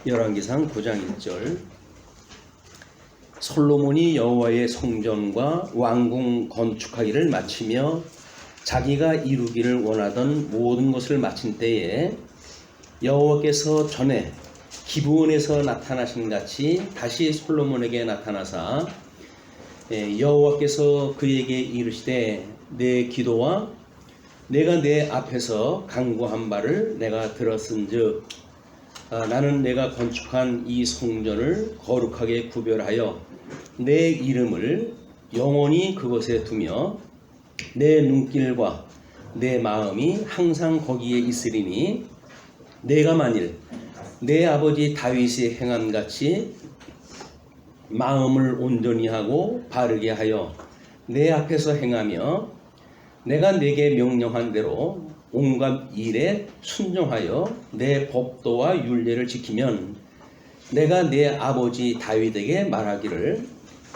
열왕기상 9장 1절. 솔로몬이 여호와의 성전과 왕궁 건축하기를 마치며 자기가 이루기를 원하던 모든 것을 마친 때에 여호와께서 전에 기브온에서 나타나신 같이 다시 솔로몬에게 나타나사 여호와께서 그에게 이르시되 내 기도와 내가 내 앞에서 간구한 바를 내가 들었은즉 나는 내가 건축한 이 성전을 거룩하게 구별하여 내 이름을 영원히 그곳에 두며 내 눈길과 내 마음이 항상 거기에 있으리니 내가 만일 내 아버지 다윗이 행함같이 마음을 온전히 하고 바르게 하여 내 앞에서 행하며 내가 내게 명령한 대로 온갖 일에 순종하여 내 법도와 율례를 지키면 내가 내 아버지 다윗에게 말하기를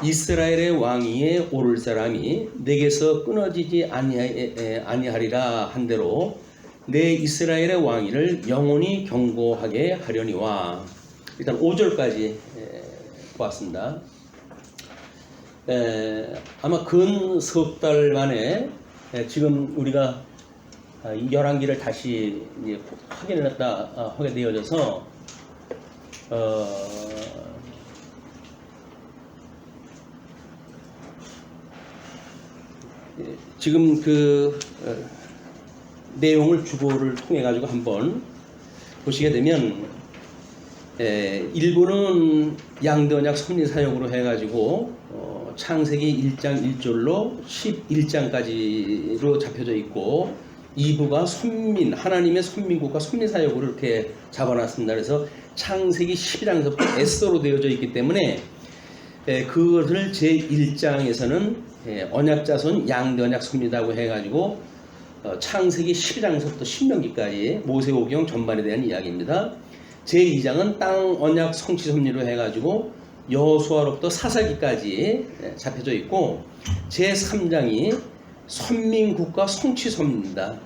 이스라엘의 왕위에 오를 사람이 내게서 끊어지지 아니하리라 한대로 내 이스라엘의 왕위를 영원히 경고하게 하려니와. 일단 5절까지 보았습니다. 아마 근 석 달 만에 지금 우리가 열왕기를 다시 확인을 하게 되어져서 지금 그 내용을 주보를 통해 가지고 한번 보시게 되면 일부는 양대언약 섭리사역으로 해가지고 창세기 1장 1절로 11장까지로 잡혀져 있고 2부가 선민, 하나님의 선민국가 섭리사역으로 이렇게 잡아놨습니다. 그래서 창세기 12장에서부터 에스더로 되어져 있기 때문에 그것을 제1장에서는 언약자손 양대언약 섭리다고 해가지고 창세기 12장에서부터 신명기까지 모세오경 전반에 대한 이야기입니다. 제2장은 땅 언약 성취 섭리로 해가지고 여호수아로부터 사사기까지 잡혀져 있고 제3장이 선민국가 성취 섭리입니다.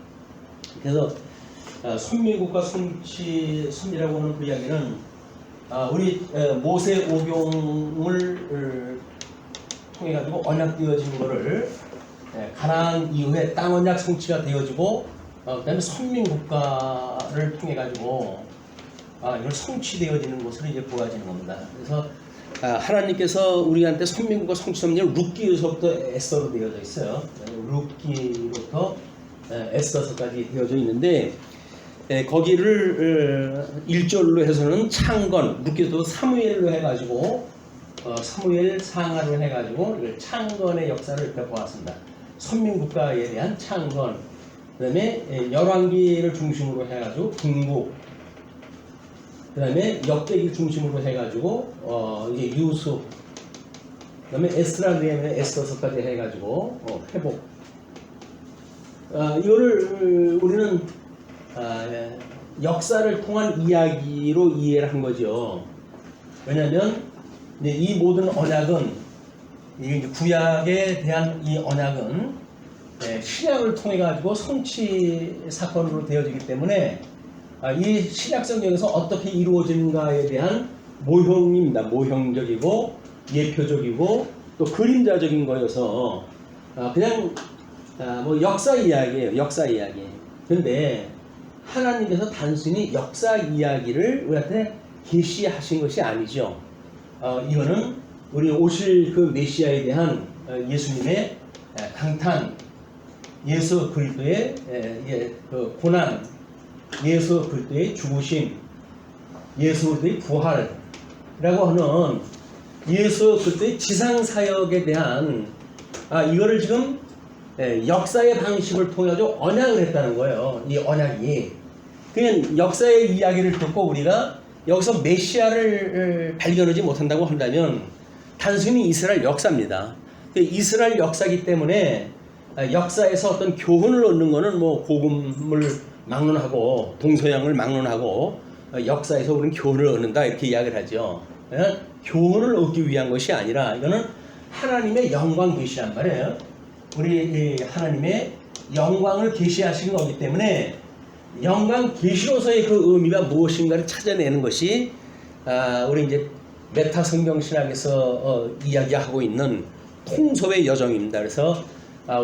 그래서 선민국가 성취 섭리라고 하는 그 이야기는 우리 모세오경을 통해 가지고 언약되어진 것을 가나안 이후에 땅 언약 성취가 되어지고 그다음에 선민국가를 통해 가지고 이걸 성취되어지는 것을 이제 보아지는 겁니다. 그래서 하나님께서 우리한테 선민국가 성취 섭리를 룻기로부터 에스더로 되어져 있어요. 룻기로부터 에스더서까지 되어져 있는데 거기를 1절로 해서는 창건, 룻기로부터 사무엘로 해가지고 사무엘 상하로 해가지고 창건의 역사를 이렇게 보았습니다. 선민국가에 대한 창건, 그 다음에 열왕기를 중심으로 해가지고 궁국, 그 다음에 역대기 중심으로 해가지고 이제 유수, 그 다음에 에스라 느헤미야 에스더서까지 해가지고 회복. 이거를 우리는 역사를 통한 이야기로 이해를 한 거죠. 왜냐하면 이 모든 언약은 구약에 대한 이 언약은 신약을 통해 가지고 성취 사건으로 되어지기 때문에 이 신약 성경에서 어떻게 이루어진가에 대한 모형입니다. 모형적이고 예표적이고 또 그림자적인 거여서 그냥 뭐 역사 이야기예요. 역사 이야기. 그런데 하나님께서 단순히 역사 이야기를 우리한테 계시하신 것이 아니죠. 이거는 우리 오실 그 메시아에 대한 예수님의 강탄, 예수 그리스도의 그 고난, 예수 그리스도의 죽으심, 예수 그리스도의 부활이라고 하는 예수 그리스도의 지상사역에 대한 이거를 지금 역사의 방식을 통해 가지고 언약을 했다는 거예요. 이 언약이 그냥 역사의 이야기를 듣고 우리가 여기서 메시아를 발견하지 못한다고 한다면 단순히 이스라엘 역사입니다. 이스라엘 역사이기 때문에 역사에서 어떤 교훈을 얻는 것은 뭐 복음을 막론하고 동서양을 막론하고 역사에서 우리는 교훈을 얻는다 이렇게 이야기를 하죠. 교훈을 얻기 위한 것이 아니라 이거는 하나님의 영광 계시란 말이에요. 우리 하나님의 영광을 계시하시는 거기 때문에 영광 계시로서의 그 의미가 무엇인가를 찾아내는 것이 우리 이제 메타 성경 신학에서 이야기하고 있는 통섭의 여정입니다. 그래서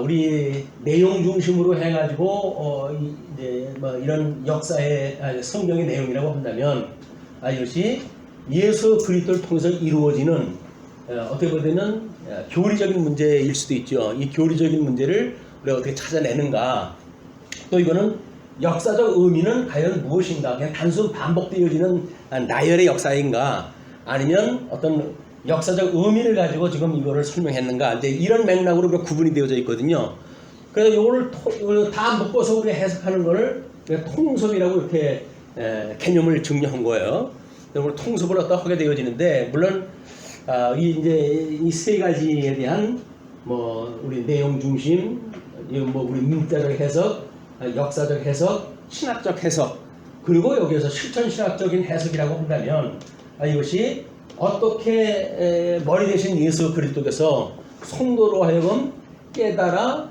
우리 내용 중심으로 해가지고 이제 뭐 이런 역사의 성경의 내용이라고 한다면 이것이 예수 그리스도를 통해서 이루어지는 어떻게 보면 교리적인 문제일 수도 있죠. 이 교리적인 문제를 우리가 어떻게 찾아내는가, 또 이거는 역사적 의미는 과연 무엇인가, 그냥 단순 반복되어지는 나열의 역사인가, 아니면 어떤 역사적 의미를 가지고 지금 이거를 설명했는가, 이제 이런 맥락으로 우리가 구분이 되어져 있거든요. 그래서 이거를 다 묶어서 우리가 해석하는 것을 통섭이라고 이렇게 개념을 정리한 거예요. 오늘 통섭을 어떻게 하게 되어지는데, 물론 이 세 가지에 대한 뭐 우리 내용 중심, 뭐 우리 문자적 해석, 역사적 해석, 신학적 해석, 그리고 여기에서 실천 신학적인 해석이라고 한다면 이것이 어떻게 머리 대신 예수 그리스도께서 성도로 하여금 깨달아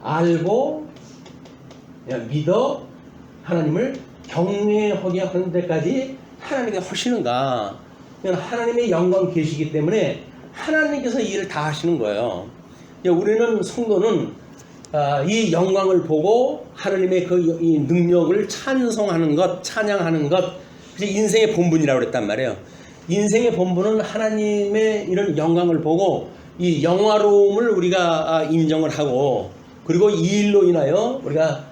알고 믿어 하나님을 경외하게 하는 데까지 하나님께 하시는가. 하나님의 영광 계시기 때문에 하나님께서 이 일을 다 하시는 거예요. 우리는 성도는 이 영광을 보고 하나님의 이 능력을 찬송하는 것, 찬양하는 것, 그게 인생의 본분이라고 그랬단 말이에요. 인생의 본분은 하나님의 이런 영광을 보고 이 영화로움을 우리가 인정을 하고, 그리고 이 일로 인하여 우리가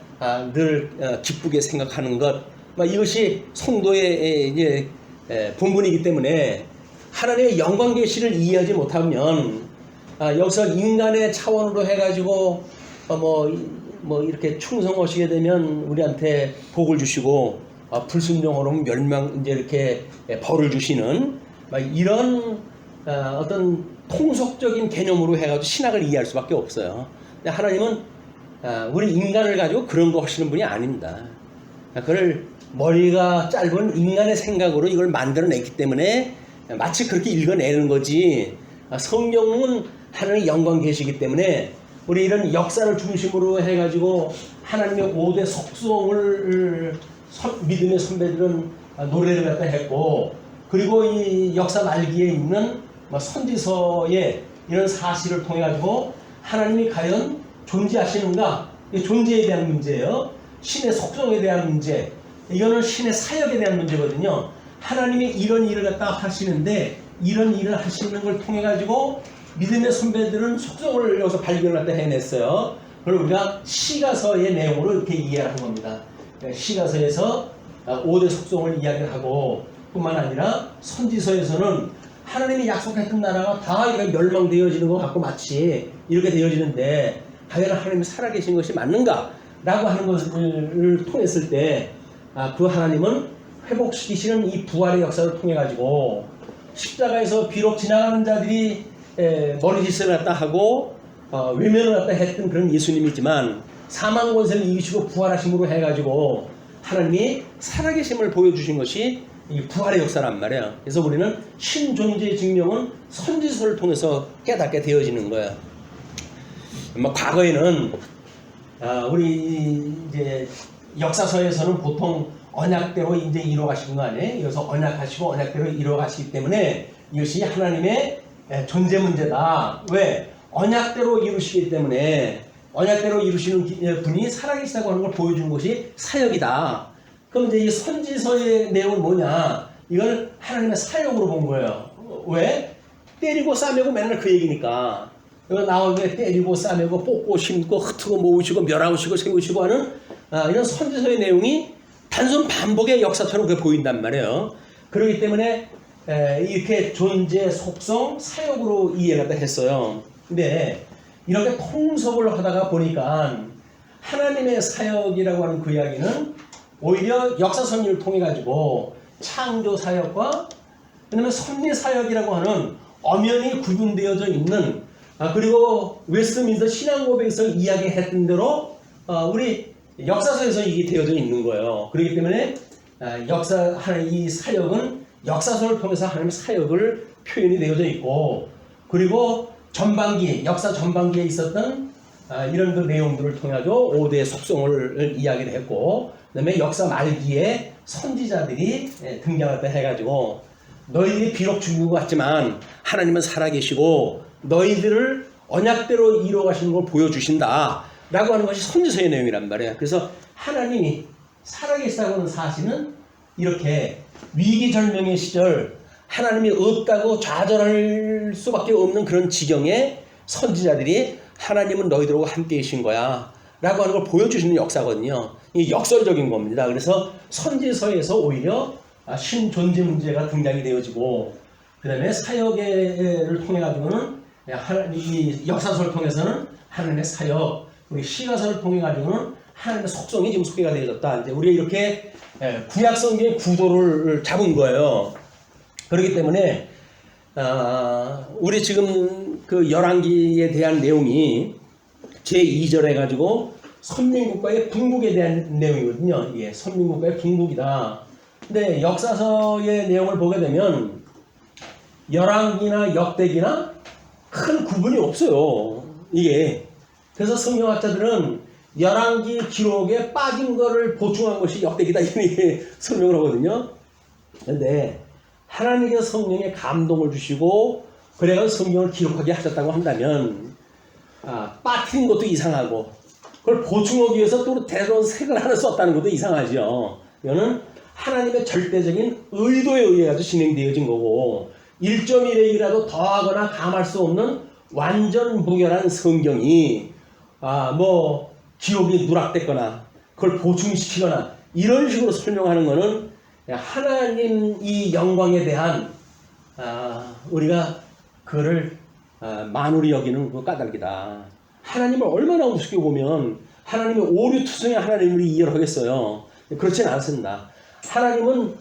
늘 기쁘게 생각하는 것, 이것이 성도의 이제 본분이기 때문에 하나님의 영광 계시를 이해하지 못하면 여기서 인간의 차원으로 해가지고 뭐 이렇게 충성하시게 되면 우리한테 복을 주시고 불순종으로 하면 멸망, 이제 이렇게 벌을 주시는 이런 어떤 통속적인 개념으로 해가지고 신학을 이해할 수밖에 없어요. 근데 하나님은 우리 인간을 가지고 그런 거 하시는 분이 아닙니다. 그걸 머리가 짧은 인간의 생각으로 이걸 만들어냈기 때문에 마치 그렇게 읽어내는 거지, 성경은 하나님의 영광 계시기 때문에 우리 이런 역사를 중심으로 해가지고 하나님의 5대 속성을 믿음의 선배들은 노래를 갖다 했고, 그리고 이 역사 말기에 있는 선지서의 이런 사실을 통해 가지고 하나님이 과연 존재하시는가, 이 존재에 대한 문제예요. 신의 속성에 대한 문제, 이거는 신의 사역에 대한 문제거든요. 하나님이 이런 일을 갖다 하시는데 이런 일을 하시는 걸 통해 가지고 믿음의 선배들은 속성을 여기서 발견을 갖다 해냈어요. 그리고 우리가 시가서의 내용으로 이렇게 이해를 한 겁니다. 시가서에서 5대 속성을 이야기를 하고, 뿐만 아니라 선지서에서는 하나님이 약속했던 나라가 다 이렇게 멸망되어지는 것 같고 마치 이렇게 되어지는데 과연 하나님이 살아계신 것이 맞는가? 라고 하는 것을 통했을 때 그 하나님은 회복시키시는 이 부활의 역사를 통해 가지고 십자가에서 비록 지나가는 자들이 머리짓을 갖다 하고 외면을 갖다 했던 그런 예수님이지만 사망 권세를 이기시고 부활하심으로 해가지고 하나님이 살아계심을 보여주신 것이 이 부활의 역사란 말이에요. 그래서 우리는 신존재의 증명은 선지서를 통해서 깨닫게 되어지는 거예요. 과거에는 우리 이제 역사서에서는 보통 언약대로 이제 이루어가시는 거 아니에요? 그래서 언약하시고 언약대로 이루어가시기 때문에 이것이 하나님의 존재 문제다. 왜? 언약대로 이루시기 때문에, 언약대로 이루시는 분이 살아계시다고 하는 걸 보여주는 것이 사역이다. 그럼 이제 이 선지서의 내용은 뭐냐? 이걸 하나님의 사역으로 본 거예요. 왜? 때리고 싸매고 맨날 그 얘기니까. 이거 나오게 때리고 싸매고 뽑고 심고 흩고 모으시고 멸하시고 세우시고 하는 이런 선지서의 내용이 단순 반복의 역사처럼 그게 보인단 말이에요. 그렇기 때문에 이렇게 존재, 속성, 사역으로 이해를 했어요. 근데 이렇게 통섭을 하다가 보니까 하나님의 사역이라고 하는 그 이야기는 오히려 역사 섭리를 통해 가지고 창조 사역과 그다음에 섭리 사역이라고 하는 엄연히 구분되어져 있는, 그리고 웨스트민스터 신앙 고백에서 이야기했던 대로 우리 역사서에서 이게 되어져 있는 거예요. 그렇기 때문에 이 사역은 역사서를 통해서 하나님의 사역을 표현이 되어져 있고, 그리고 전반기, 역사 전반기에 있었던 이런 그 내용들을 통해서 5대의 속성을 이야기를 했고, 그다음에 역사 말기에 선지자들이 등장했다 해가지고 너희들이 비록 죽은 것 같지만 하나님은 살아계시고 너희들을 언약대로 이루어가시는 걸 보여주신다 라고 하는 것이 선지서의 내용이란 말이에요. 그래서 하나님이 살아계시다고 하는 사실은 이렇게 위기절명의 시절 하나님이 없다고 좌절할 수밖에 없는 그런 지경에 선지자들이 하나님은 너희들하고 함께 계신 거야 라고 하는 걸 보여주시는 역사거든요. 이게 역설적인 겁니다. 그래서 선지서에서 오히려 신존재 문제가 등장이 되어지고, 그 다음에 사역을 통해 가지고는 이 역사서를 통해서는 하나님의 사역, 우리 시가서를 통해 가지고는 하나님의 속성이 지금 소개가 되어졌다. 이제 우리가 이렇게 구약 성경의 구도를 잡은 거예요. 그렇기 때문에 우리 지금 그 열왕기에 대한 내용이 제2절에 가지고 선민국가의 분국에 대한 내용이거든요. 이게 선민국가의 분국이다. 근데 역사서의 내용을 보게 되면 열왕기나 역대기나 큰 구분이 없어요. 이게. 그래서 성경학자들은 열왕기 기록에 빠진 거를 보충한 것이 역대기다 이렇게 설명을 하거든요. 근데 하나님께서 성령에 감동을 주시고 그래서 성경을 기록하게 하셨다고 한다면 빠뜨린 것도 이상하고 그걸 보충하기 위해서 또 대론 색을 하나 썼다는 것도 이상하죠. 이거는 하나님의 절대적인 의도에 의해 진행되어진 거고 1.1핵이라도 더하거나 감할 수 없는 완전 무결한 성경이 뭐 기록이 누락됐거나 그걸 보충시키거나 이런 식으로 설명하는 것은 하나님 이 영광에 대한 우리가 그를 만우리 여기는 그 까닭이다. 하나님을 얼마나 우습게 보면 하나님의 오류투성의 하나님을 이해를 하겠어요. 그렇지는 않습니다. 하나님은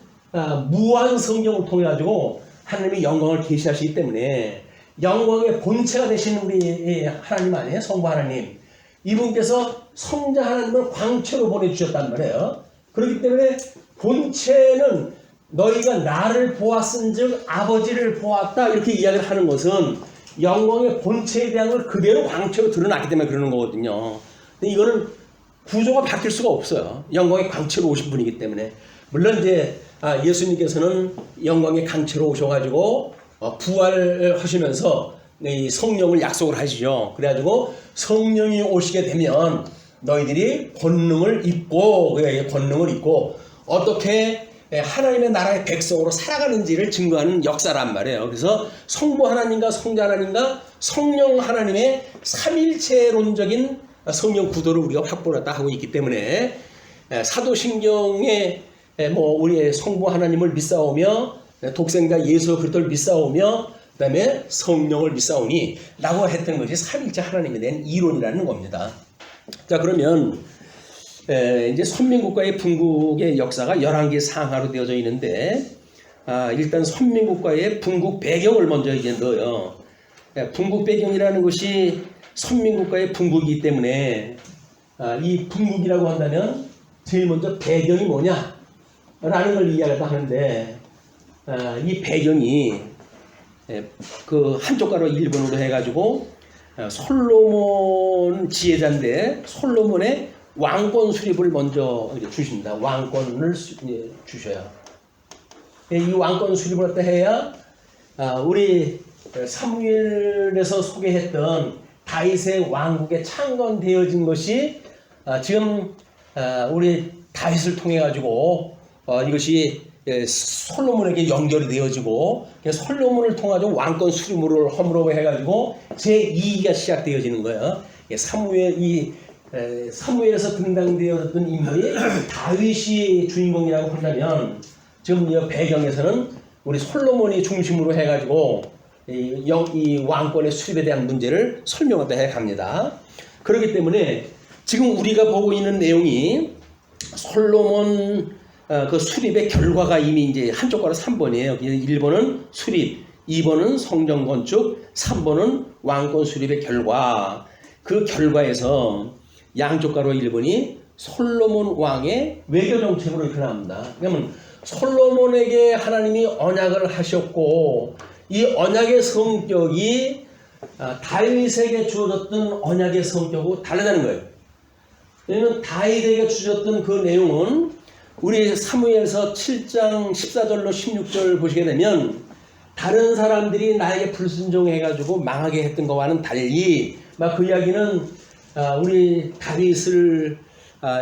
무한 성경을 통해 가지고 하나님의 영광을 계시하시기 때문에 영광의 본체가 되신 우리 하나님 아니에요? 성부 하나님. 이분께서 성자 하나님을 광채로 보내주셨단 말이에요. 그렇기 때문에 본체는 너희가 나를 보았은즉 아버지를 보았다 이렇게 이야기를 하는 것은 영광의 본체에 대한 걸 그대로 광채로 드러났기 때문에 그러는 거거든요. 근데 이거는 구조가 바뀔 수가 없어요. 영광의 광채로 오신 분이기 때문에. 물론 이제 예수님께서는 영광의 광채로 오셔가지고 부활하시면서 이 성령을 약속을 하시죠. 그래가지고 성령이 오시게 되면 너희들이 권능을 입고 어떻게 하나님의 나라의 백성으로 살아가는지를 증거하는 역사란 말이에요. 그래서 성부 하나님과 성자 하나님과 성령 하나님의 삼일체론적인 성령 구도를 우리가 확보했다 하고 있기 때문에 사도신경에 뭐 우리의 성부 하나님을 믿사오며 독생자 예수 그리스도를 믿사오며 그다음에 성령을 믿사오니 라고 했던 것이 삼일체 하나님에 대한 이론이라는 겁니다. 자, 그러면 이제 선민국가의 분국의 역사가 열왕기 상하로 되어져 있는데 일단 선민국가의 분국 배경을 먼저 이제 넣어요. 분국 배경이라는 것이 선민국가의 분국이기 때문에 이 분국이라고 한다면 제일 먼저 배경이 뭐냐 라는 걸 이야기를 하는데 이 배경이 그 한쪽 가로 일본어로 해가지고 솔로몬 지혜자인데 솔로몬의 왕권 수립을 먼저 주십니다. 왕권을 주셔요. 이 왕권 수립을 어떻게 해야 우리 사무엘에서 소개했던 다윗의 왕국에 창건되어진 것이 지금 우리 다윗을 통해 가지고 이것이 솔로몬에게 연결이 되어지고 솔로몬을 통해 왕권 수립을 허물어 해가지고 제2기가 시작되어지는 거예요. 사무엘에서 등장되었던 인물이 다윗이 주인공이라고 한다면 지금 이 배경에서는 우리 솔로몬이 중심으로 해가지고 이 왕권의 수립에 대한 문제를 설명하다 해갑니다. 그렇기 때문에 지금 우리가 보고 있는 내용이 솔로몬 그 수립의 결과가 이미 이제 한쪽 가로 3번이에요. 1번은 수립, 2번은 성전 건축, 3번은 왕권 수립의 결과. 그 결과에서 양쪽 가로 1번이 솔로몬 왕의 외교 정책으로 이렇게 나옵니다. 그러면 솔로몬에게 하나님이 언약을 하셨고 이 언약의 성격이 다윗에게 주어졌던 언약의 성격하고 다르다는 거예요. 왜냐하면 다윗에게 주어졌던 그 내용은 우리 사무엘서 7장 14절로 16절 보시게 되면 다른 사람들이 나에게 불순종해가지고 망하게 했던 것과는 달리 막 그 이야기는 우리 다윗을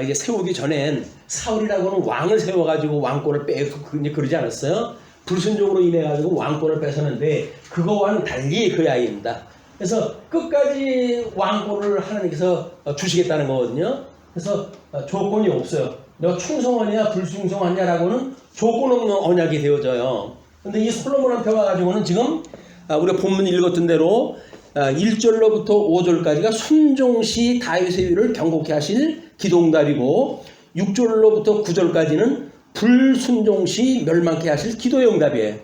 이제 세우기 전엔 사울이라고 하는 왕을 세워가지고 왕권을 빼고 그러지 않았어요? 불순종으로 인해가지고 왕권을 뺏었는데 그거와는 달리 그 이야기입니다. 그래서 끝까지 왕권을 하나님께서 주시겠다는 거거든요. 그래서 조건이 없어요. 내가 충성하냐 불충성하냐라고는 조건 없는 언약이 되어져요. 근데 이 솔로몬한테 와가지고는 지금 우리가 본문 읽었던 대로 1절로부터 5절까지가 순종시 다윗의 위를 경고케 하실 기도응답이고 6절로부터 9절까지는 불순종시 멸망케 하실 기도의 응답이에요.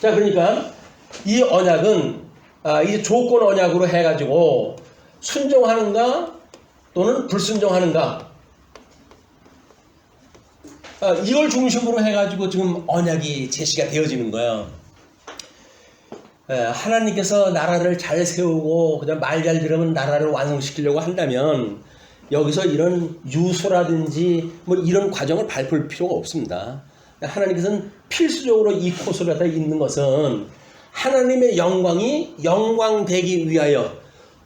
자, 그러니까 이 언약은 이 조건 언약으로 해가지고 순종하는가 또는 불순종하는가 이걸 중심으로 해가지고 지금 언약이 제시가 되어지는 거예요. 하나님께서 나라를 잘 세우고 그냥 말 잘 들으면 나라를 완성시키려고 한다면 여기서 이런 유수라든지 뭐 이런 과정을 밟을 필요가 없습니다. 하나님께서는 필수적으로 이 코스를 갖다 있는 것은 하나님의 영광이 영광되기 위하여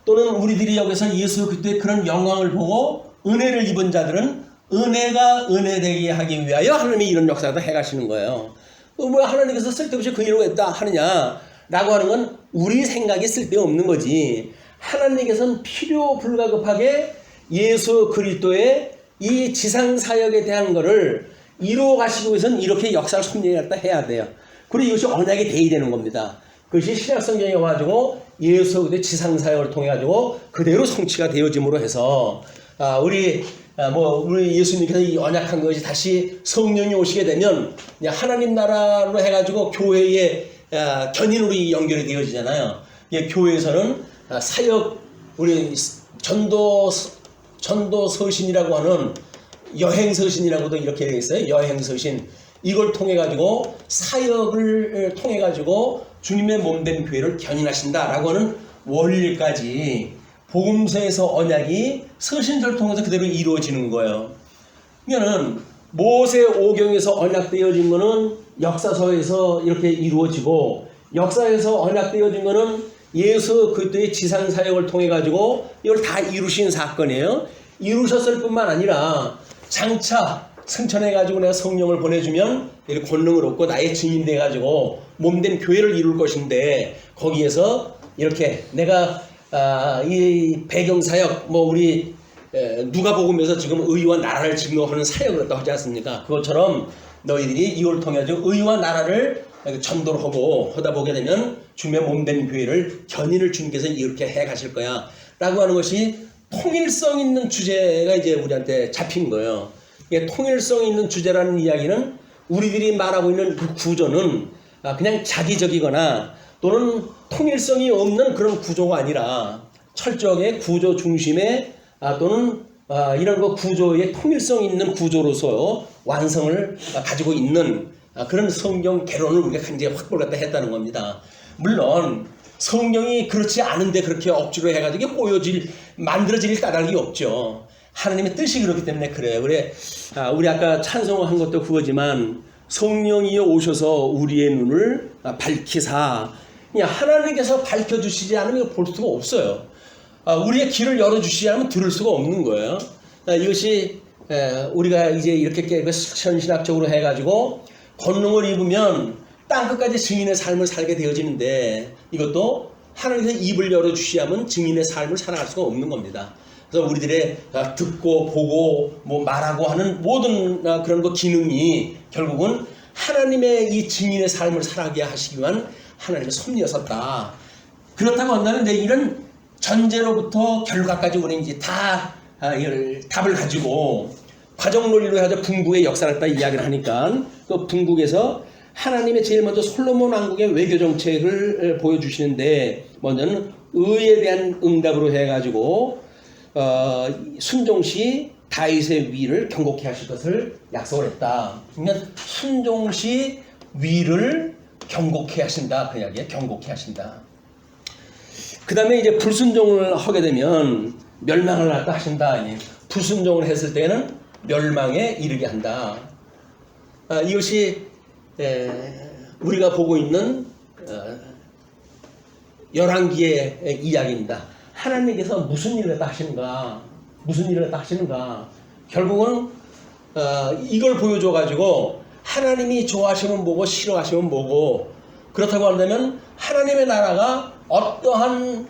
또는 우리들이 여기서 예수 그리스도의 그런 영광을 보고 은혜를 입은 자들은 은혜가 은혜되게 하기 위하여 하나님이 이런 역사를 해가시는 거예요. 뭐 하나님께서 쓸데없이 그 일을 했다 하느냐라고 하는 건 우리 생각이 쓸데없는 거지. 하나님께서는 필요 불가급하게 예수 그리스도의 이 지상 사역에 대한 거를 이루어 가시기 위해서는 이렇게 역사를 섭리했다 해야 돼요. 그리고 이것이 언약이 돼야 되는 겁니다. 그것이 신약 성경에 와가지고 예수 그리스도의 지상 사역을 통해 가지고 그대로 성취가 되어짐으로 해서 우리 예수님께서 이 언약한 것이 다시 성령이 오시게 되면 하나님 나라로 해가지고 교회의 견인으로 연결이 되어지잖아요. 교회에서는 사역 우리 전도 서신이라고 하는 여행 서신이라고도 이렇게 되어 있어요. 여행 서신 이걸 통해 가지고 사역을 통해 가지고 주님의 몸된 교회를 견인하신다라고 하는 원리까지 복음서에서 언약이 서신서를 통해서 그대로 이루어지는 거예요. 그러니까는 모세 오경에서 언약되어진 거는 역사서에서 이렇게 이루어지고 역사에서 언약되어진 거는 예수 그리스도의 지상 사역을 통해 가지고 이걸 다 이루신 사건이에요. 이루셨을 뿐만 아니라 장차 승천해 가지고 내가 성령을 보내주면 이렇게 권능을 얻고 나의 증인 돼 가지고 몸된 교회를 이룰 것인데 거기에서 이렇게 내가 이 배경사역 우리 누가복음에서 지금 의와 나라를 증거하는 사역을 또 하지 않습니까? 그것처럼 너희들이 이걸 통해 의와 나라를 전도를 하다 보게 되면 주님의 몸된 교회를 견인을 주님께서 이렇게 해 가실 거야 라고 하는 것이 통일성 있는 주제가 이제 우리한테 잡힌 거예요. 통일성 있는 주제라는 이야기는 우리들이 말하고 있는 그 구조는 그냥 자기적이거나 또는 통일성이 없는 그런 구조가 아니라 철저하게 구조 중심의 또는 이런 거 구조의 통일성 있는 구조로서 완성을 가지고 있는 그런 성경 개론을 우리가 이제 확보를 갖다 했다는 겁니다. 물론 성경이 그렇지 않은데 그렇게 억지로 해가지고 만들어질 까닭이 없죠. 하나님의 뜻이 그렇기 때문에 그래요. 우리 아까 찬송한 것도 그거지만 성령이 오셔서 우리의 눈을 밝히사 하나님께서 밝혀주시지 않으면 볼 수가 없어요. 우리의 길을 열어주시지 않으면 들을 수가 없는 거예요. 이것이 우리가 이제 이렇게 실천신학적으로 해가지고 권능을 입으면 땅끝까지 증인의 삶을 살게 되어지는데 이것도 하나님께서 입을 열어주시면 증인의 삶을 살아갈 수가 없는 겁니다. 그래서 우리들의 듣고 보고 말하고 하는 모든 그런 거 기능이 결국은 하나님의 이 증인의 삶을 살아가게 하시기 위한 하나님의 섭리였었다. 그렇다고 한다면 이제 이런 전제로부터 결과까지 우리는 이제 다 답을 가지고 과정 논리로 해서 궁극의 역사를 다 이야기를 하니까 또 궁극에서 하나님의 제일 먼저 솔로몬 왕국의 외교 정책을 보여주시는데 먼저는 의에 대한 응답으로 해가지고 순종시 다윗의 위를 경고케 하실 것을 약속을 했다. 그러니까 순종시 위를 경고케 하신다. 그 이야기에 경고케 하신다. 그 다음에 이제 불순종을 하게 되면 멸망을 갖다 하신다. 아니, 불순종을 했을 때는 멸망에 이르게 한다. 이것이 우리가 보고 있는 열왕기의 이야기입니다. 하나님께서 무슨 일을 갖다 하시는가? 무슨 일을 갖다 하시는가? 결국은 이걸 보여줘 가지고 하나님이 좋아하시면 뭐고 싫어하시면 뭐고, 그렇다고 한다면 하나님의 나라가 어떠한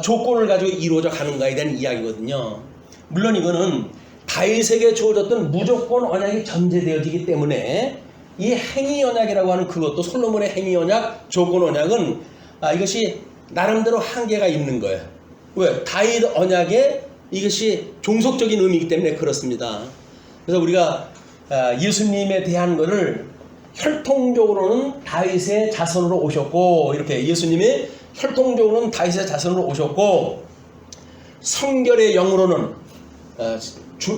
조건을 가지고 이루어져 가는가에 대한 이야기거든요. 물론 이거는 다윗에게 주어졌던 무조건 언약이 전제되어지기 때문에 이 행위 언약이라고 하는 그것도, 솔로몬의 행위 언약, 조건 언약은 이것이 나름대로 한계가 있는 거예요. 왜? 다윗 언약에 이것이 종속적인 의미이기 때문에 그렇습니다. 그래서 우리가 예수님에 대한 것을 혈통적으로는 다윗의 자손으로 오셨고, 이렇게 예수님이 혈통적으로는 다윗의 자손으로 오셨고, 성결의 영으로는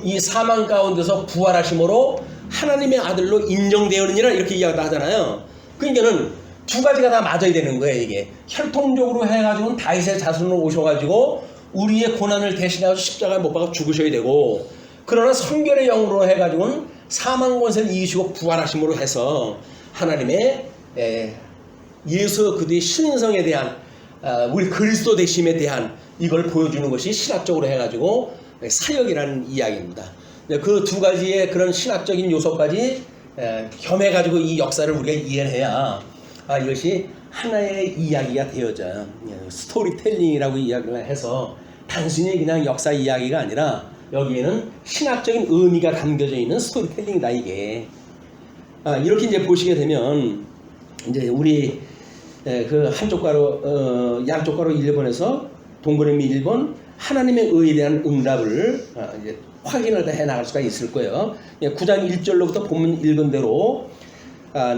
이 사망 가운데서 부활하심으로 하나님의 아들로 인정되었느니라, 이렇게 이야기를 하잖아요. 그러니까는 두 가지가 다 맞아야 되는 거예요. 이게 혈통적으로 해가지고는 다윗의 자손으로 오셔가지고 우리의 고난을 대신하고 십자가에 못 박아 죽으셔야 되고, 그러나 성결의 영으로 해가지고는 사망 권세를 이기시고 부활하심으로 해서 하나님의 예수 그리스도의 신성에 대한 우리 그리스도 되심에 대한 이걸 보여주는 것이 신학적으로 해가지고 사역이라는 이야기입니다. 그 두 가지의 그런 신학적인 요소까지 겸해가지고 이 역사를 우리가 이해해야 이것이 하나의 이야기가 되어져요. 스토리텔링이라고 이야기를 해서 단순히 그냥 역사 이야기가 아니라 여기에는 신학적인 의미가 담겨져 있는 스토리텔링이다, 이게. 이렇게 이제 보시게 되면 이제 우리 그 한쪽 가로 양쪽 가로 1번에서 동그라미 1번 하나님의 의에 대한 응답을 이제 확인을 해 나갈 수가 있을 거예요. 9장 1절로부터 본문 읽은 대로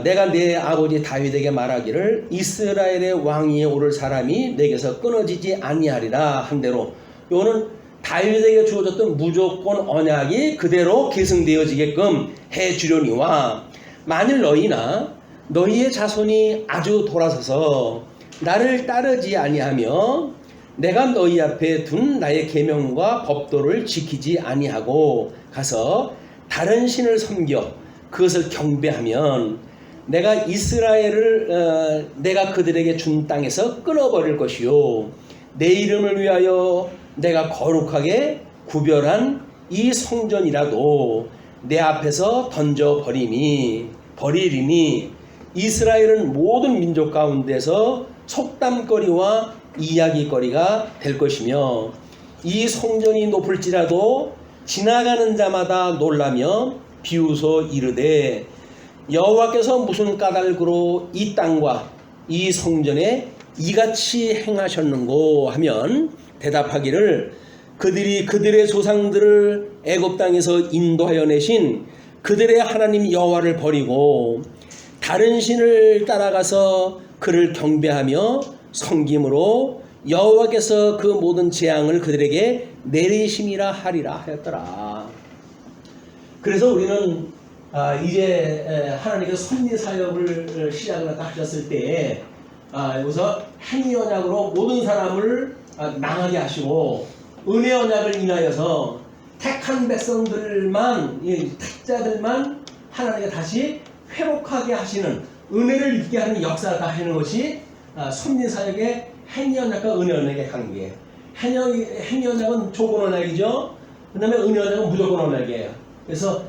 내가 내 아버지 다윗에게 말하기를 이스라엘의 왕위에 오를 사람이 내게서 끊어지지 아니하리라 한 대로, 요거는 다윗에게 주어졌던 무조건 언약이 그대로 계승되어지게끔 해주려니와, 만일 너희나 너희의 자손이 아주 돌아서서 나를 따르지 아니하며 내가 너희 앞에 둔 나의 계명과 법도를 지키지 아니하고 가서 다른 신을 섬겨 그것을 경배하면 내가 이스라엘을 내가 그들에게 준 땅에서 끊어버릴 것이요, 내 이름을 위하여 내가 거룩하게 구별한 이 성전이라도 내 앞에서 던져버리니 이스라엘은 모든 민족 가운데서 속담거리와 이야기거리가 될 것이며, 이 성전이 높을지라도 지나가는 자마다 놀라며 비웃어 이르되 여호와께서 무슨 까닭으로 이 땅과 이 성전에 이같이 행하셨는고 하면 대답하기를 그들이 그들의 조상들을 애굽 땅에서 인도하여 내신 그들의 하나님 여호와를 버리고 다른 신을 따라가서 그를 경배하며 섬김으로 여호와께서 그 모든 재앙을 그들에게 내리심이라 하리라 하였더라. 그래서 우리는 이제 하나님께서 섭리 사역을 시작을 하셨을 때에 여기서 행위 언약으로 모든 사람을 망하게 하시고 은혜 언약을 인하여서 택한 백성들만, 택자들만 하나님께 다시 회복하게 하시는, 은혜를 입게 하는 역사를 다 하는 것이 섭리 사역의 행위 언약과 은혜 언약의 관계예요. 행위 언약은 조건 언약이죠. 그 다음에 은혜 언약은 무조건 언약이에요. 그래서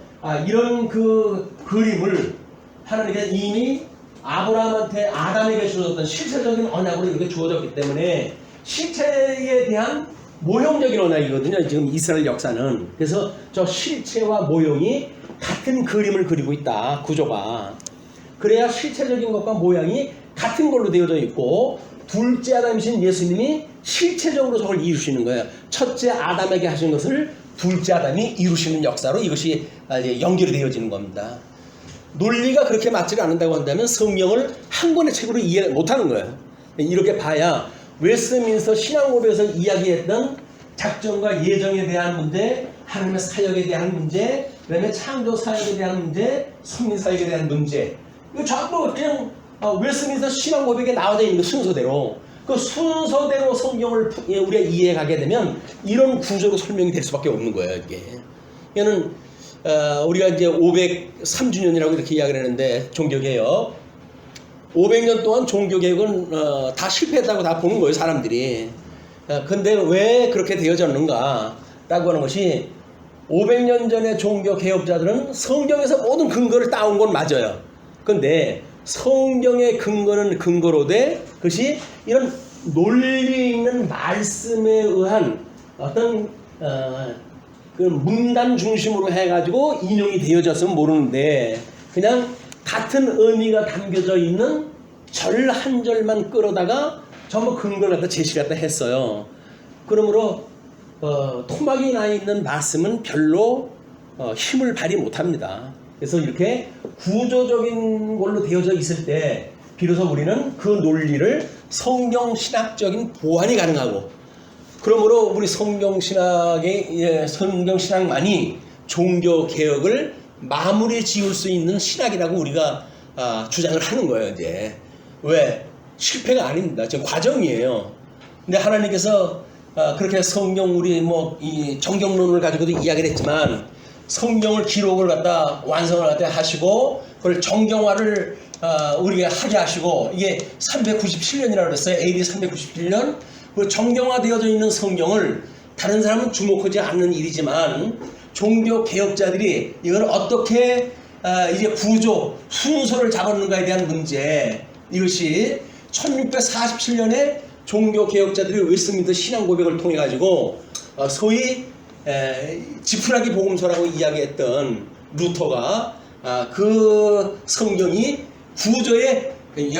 이런 그 그림을 하나님께서 이미 아브라함한테, 아담에게 주어졌던 실체적인 언약으로 이렇게 주어졌기 때문에 실체에 대한 모형적인 언약이거든요, 지금 이스라엘 역사는. 그래서 저 실체와 모형이 같은 그림을 그리고 있다, 구조가. 그래야 실체적인 것과 모양이 같은 걸로 되어져 있고, 둘째 아담이신 예수님이 실체적으로 저걸 이루시는 거예요. 첫째 아담에게 하신 것을 둘째 아담이 이루시는 역사로 이것이 이제 연결이 되어지는 겁니다. 논리가 그렇게 맞지 않는다고 한다면 성경을 한 권의 책으로 이해 못하는 거예요. 이렇게 봐야 웨스트민스터 신앙고백에서 이야기했던 작전과 예정에 대한 문제, 하나님의 사역에 대한 문제, 그 다음에 창조 사역에 대한 문제, 성민 사역에 대한 문제, 이거 전부 그냥 웨스트민스터 신앙고백에 나와져 있는 거 순서대로 그 순서대로 성경을 우리가 이해하게 되면 이런 구조로 설명이 될 수밖에 없는 거예요. 이게 이거는 우리가 이제 503주년이라고 이렇게 이야기를 했는데 종교개혁 500년 동안 종교개혁은 다 실패했다고 다 보는 거예요, 사람들이. 근데 왜 그렇게 되어졌는가 라고 하는 것이 500년 전에 종교개혁자들은 성경에서 모든 근거를 따온 건 맞아요. 근데 성경의 근거는 근거로 돼 그것이 이런 논리 있는 말씀에 의한 어떤 그 문단 중심으로 해가지고 인용이 되어졌으면 모르는데 그냥 같은 의미가 담겨져 있는 절 한 절만 끌어다가 전부 근거를 갖다 제시를 갖다 했어요. 그러므로 토막이 나 있는 말씀은 별로 힘을 발휘 못합니다. 그래서 이렇게 구조적인 걸로 되어져 있을 때 비로소 우리는 그 논리를 성경신학적인 보완이 가능하고 그러므로 우리 성경신학만이 종교개혁을 마무리 지을 수 있는 신학이라고 우리가 주장을 하는 거예요. 이제 왜? 실패가 아닙니다. 지금 과정이에요. 근데 하나님께서 그렇게 성경 우리 이 정경론을 가지고도 이야기를 했지만 성경을 기록을 갖다 완성을 갖다 하시고 그걸 정경화를 우리가 하게 하시고 이게 397년이라고 그랬어요. AD 397년 그 정경화되어져 있는 성경을 다른 사람은 주목하지 않는 일이지만 종교 개혁자들이 이걸 어떻게 이제 구조 순서를 잡았는가에 대한 문제 이것이 1647년에 종교 개혁자들이 웨스트민스터 신앙 고백을 통해 가지고 소위 지푸라기 복음서라고 이야기했던 루터가 그 성경이 구조에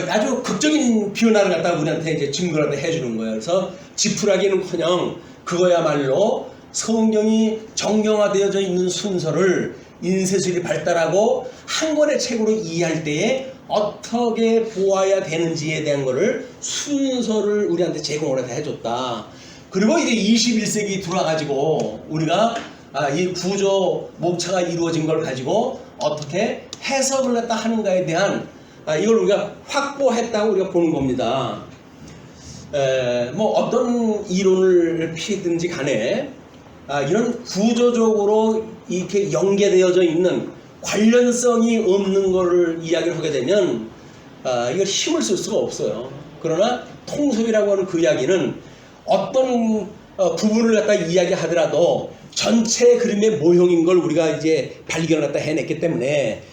아주 극적인 변화를 갖다가 우리한테 이제 증거를 해주는 거예요. 그래서 지푸라기는커녕 그거야말로 성경이 정경화되어져 있는 순서를 인쇄술이 발달하고 한 권의 책으로 이해할 때에 어떻게 보아야 되는지에 대한 거를 순서를 우리한테 제공을 해줬다. 그리고 이제 21세기 들어와가지고 우리가 이 구조 목차가 이루어진 걸 가지고 어떻게 해석을 갖다 하는가에 대한 이걸 우리가 확보했다고 우리가 보는 겁니다. 어떤 이론을 피든지 간에 이런 구조적으로 이렇게 연계되어져 있는 관련성이 없는 거를 이야기를 하게 되면 이걸 힘을 쓸 수가 없어요. 그러나 통섭이라고 하는 그 이야기는 어떤 부분을 갖다 이야기하더라도 전체 그림의 모형인 걸 우리가 이제 발견을 갖다 해냈기 때문에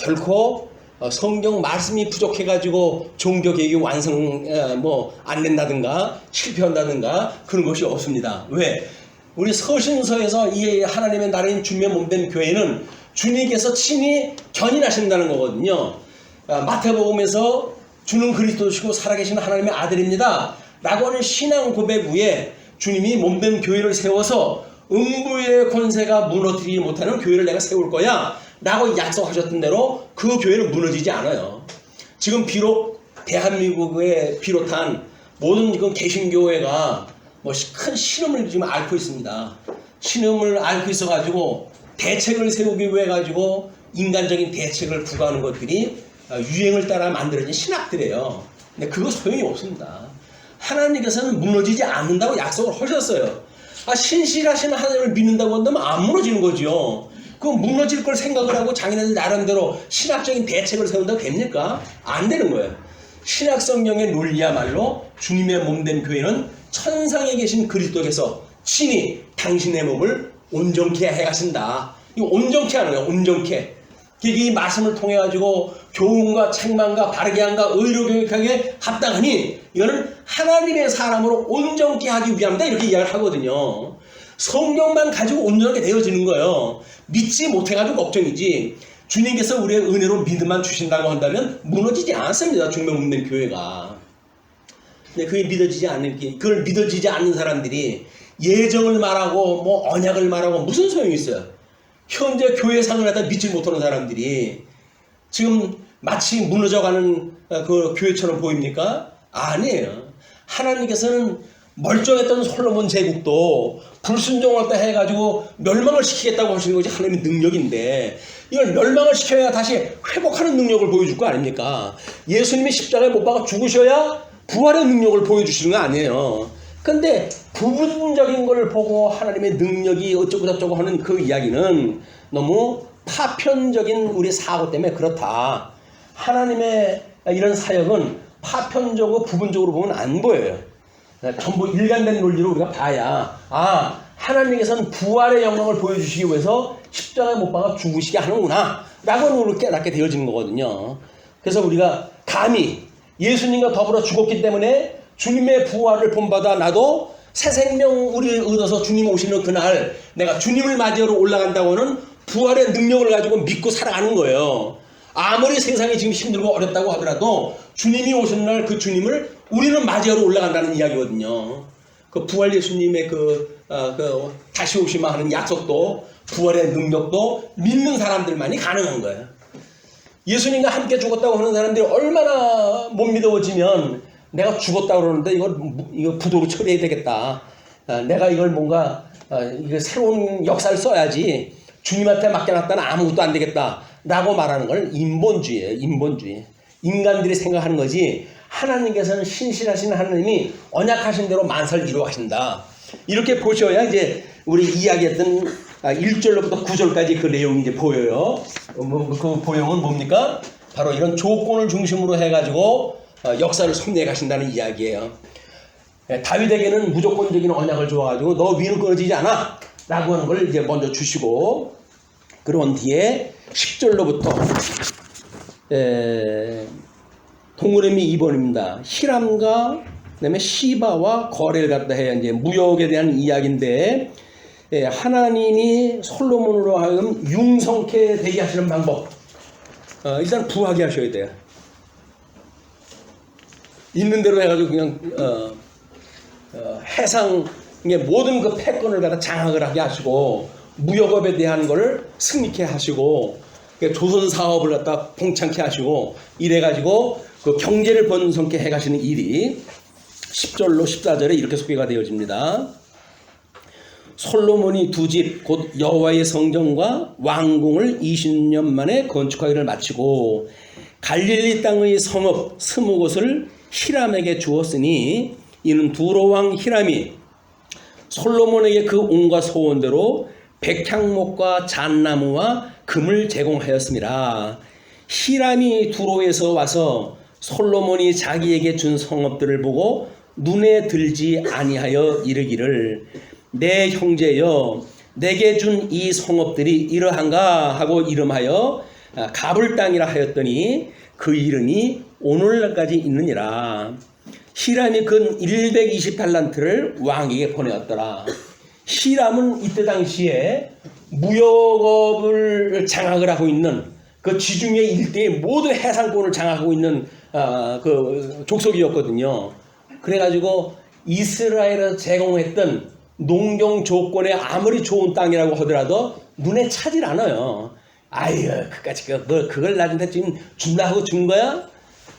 결코 성경 말씀이 부족해가지고 종교개혁이 완성 안 된다든가 실패한다든가 그런 것이 없습니다. 왜? 우리 서신서에서 이 하나님의 나라인 주님의 몸된 교회는 주님께서 친히 견인하신다는 거거든요. 마태복음에서 주는 그리스도시고 살아계신 하나님의 아들입니다 라고 하는 신앙 고백 후에 주님이 몸된 교회를 세워서 음부의 권세가 무너뜨리지 못하는 교회를 내가 세울 거야 라고 약속하셨던 대로 그 교회는 무너지지 않아요. 지금 비록 대한민국에 비롯한 모든 지금 개신교회가 큰 신음을 지금 앓고 있습니다. 신음을 앓고 있어가지고 대책을 세우기 위해 가지고 인간적인 대책을 구가하는 것들이 유행을 따라 만들어진 신학들이에요. 근데 그거 소용이 없습니다. 하나님께서는 무너지지 않는다고 약속을 하셨어요. 신실하신 하나님을 믿는다고 한다면 안 무너지는 거죠. 그 무너질 걸 생각을 하고 자기네들 나름대로 신학적인 대책을 세운다고 됩니까? 안 되는 거예요. 신약 성경의 논리야말로 주님의 몸된 교회는 천상에 계신 그리스도께서 친히 당신의 몸을 온전케 해가신다. 이거 온전케 하는 거예요. 온전케. 이 말씀을 통해 가지고 교훈과 책망과 바르게 함과 의로 교육하게 합당하니 이거는 하나님의 사람으로 온전케 하기 위함이다 이렇게 이야기를 하거든요. 성경만 가지고 온전하게 되어지는 거예요. 믿지 못해가지고 걱정이지 주님께서 우리의 은혜로 믿음만 주신다고 한다면 무너지지 않습니다. 중명 믿는 교회가. 근데 그게 믿어지지 않는 게 그걸 믿어지지 않는 사람들이 예정을 말하고 언약을 말하고 무슨 소용이 있어요. 현재 교회상을 갖다 믿지 못하는 사람들이 지금 마치 무너져가는 그 교회처럼 보입니까? 아니에요. 하나님께서는 멀쩡했던 솔로몬 제국도 불순종을 때 해가지고 멸망을 시키겠다고 하시는 것이 하나님의 능력인데 이걸 멸망을 시켜야 다시 회복하는 능력을 보여줄 거 아닙니까? 예수님이 십자가에 못 박아 죽으셔야 부활의 능력을 보여주시는 거 아니에요. 근데 부분적인 걸 보고 하나님의 능력이 어쩌고 저쩌고 하는 그 이야기는 너무 파편적인 우리 사고 때문에 그렇다. 하나님의 이런 사역은 파편적으로 부분적으로 보면 안 보여요. 전부 일관된 논리로 우리가 봐야 하나님께서는 부활의 영광을 보여주시기 위해서 십자가에 못 박아 죽으시게 하는구나 라고 우리를 깨닫게 되어지는 거거든요. 그래서 우리가 감히 예수님과 더불어 죽었기 때문에 주님의 부활을 본받아 나도 새 생명 우리를 얻어서 주님 오시는 그날 내가 주님을 맞이하러 올라간다고 하는 부활의 능력을 가지고 믿고 살아가는 거예요. 아무리 세상이 지금 힘들고 어렵다고 하더라도 주님이 오시는 날 그 주님을 우리는 맞이하러 올라간다는 이야기거든요. 그 부활 예수님의 그 다시 오시마 하는 약속도 부활의 능력도 믿는 사람들만이 가능한 거예요. 예수님과 함께 죽었다고 하는 사람들이 얼마나 못 믿어지면 내가 죽었다고 그러는데 이거 부도로 처리해야 되겠다. 내가 이걸 뭔가 이거 새로운 역사를 써야지 주님한테 맡겨놨다는 아무것도 안 되겠다 라고 말하는 걸 인본주의예요. 인본주의. 인간들이 생각하는 거지 하나님께서는 신실하신 하나님이 언약하신 대로 만사를 이루어 가신다. 이렇게 보셔야 이제 우리 이야기했던 1절로부터 9절까지 그 내용이 이제 보여요. 그 보형은 뭡니까? 바로 이런 조건을 중심으로 해가지고 역사를 섭리해 가신다는 이야기예요. 다윗에게는 무조건적인 언약을 줘가지고 너 위는 끊어지지 않아 라고 하는 걸 이제 먼저 주시고 그런 뒤에 10절로부터 동그라미 2번입니다. 히람과 그다음에 시바와 거래를 갖다 해야 이제 무역에 대한 이야기인데 하나님이 솔로몬으로 하여금 융성케 되게 하시는 방법 일단 부하게 하셔야 돼요. 있는 대로 해가지고 그냥 해상의 모든 그 패권을 갖다 장악을 하게 하시고 무역업에 대한 거를 승리케 하시고 조선 사업을 갖다 봉창케 하시고 이래가지고 그 경제를 번성케 해가시는 일이 10절로 14절에 이렇게 소개가 되어집니다. 솔로몬이 두 집 곧 여호와의 성전과 왕궁을 20년 만에 건축하기를 마치고 갈릴리 땅의 성읍 20곳을 히람에게 주었으니 이는 두로왕 히람이 솔로몬에게 그 온갖 소원대로 백향목과 잣나무와 금을 제공하였습니다. 히람이 두로에서 와서 솔로몬이 자기에게 준 성읍들을 보고 눈에 들지 아니하여 이르기를 내 형제여 내게 준 이 성읍들이 이러한가 하고 이름하여 가불 땅이라 하였더니 그 이름이 오늘날까지 있느니라. 히람이 근 120달란트를 왕에게 보내었더라. 히람은 이때 당시에 무역업을 장악을 하고 있는 그 지중해 일대의 모든 해상권을 장악하고 있는 그 족속이었거든요. 그래가지고 이스라엘에서 제공했던 농경 조건에 아무리 좋은 땅이라고 하더라도 눈에 차질 않아요. 아유, 그까짓 그걸 나한테 지금 준다 하고 준 거야?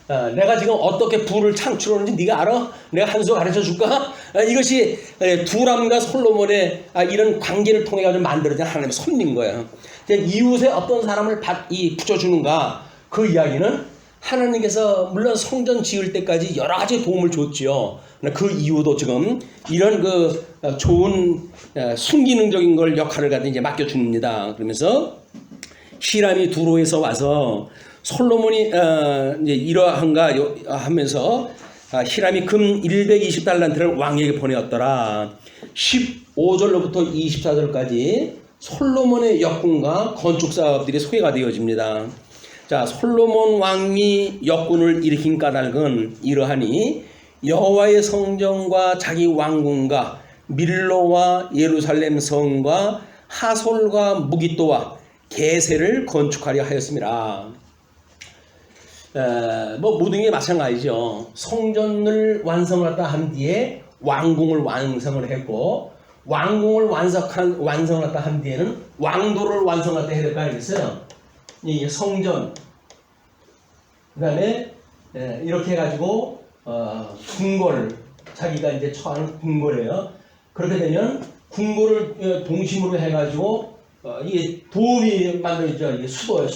내가 지금 어떻게 부를 창출하는지 네가 알아? 내가 한 수 가르쳐 줄까? 이것이 두람과 솔로몬의 이런 관계를 통해 가지고 만들어진 하나님의 섭리인 거예요. 이웃에 어떤 사람을 붙여주는가? 그 이야기는 하나님께서 물론 성전 지을 때까지 여러 가지 도움을 줬지요. 그 이유도 지금 이런 그 좋은 순기능적인 걸 역할을 갖다 이제 맡겨줍니다. 그러면서 히람이 두로에서 와서 솔로몬이 이제 이러한가 하면서 히람이 금 120달란트를 왕에게 보내었더라. 15절로부터 24절까지 솔로몬의 역군과 건축 사업들이 소개가 되어집니다. 자, 솔로몬 왕이 역군을 일으킨 까닭은 이러하니 여호와의 성전과 자기 왕궁과 밀로와 예루살렘 성과 하솔과 무깃도와 게세를 건축하려 하였습니다. 모든 게 마찬가지죠. 성전을 완성을 한 뒤에 왕궁을 완성을 했고 왕궁을 완성을 한 뒤에는 왕도를 완성을 해야 될 거 아니겠어요? 이 성전 그 다음에 이렇게 해가지고 궁궐 자기가 이제 처하는 궁궐이에요. 그렇게 되면 궁궐을 동심으로 해가지고 이게 도움이 만들어지죠. 이게 수도예요.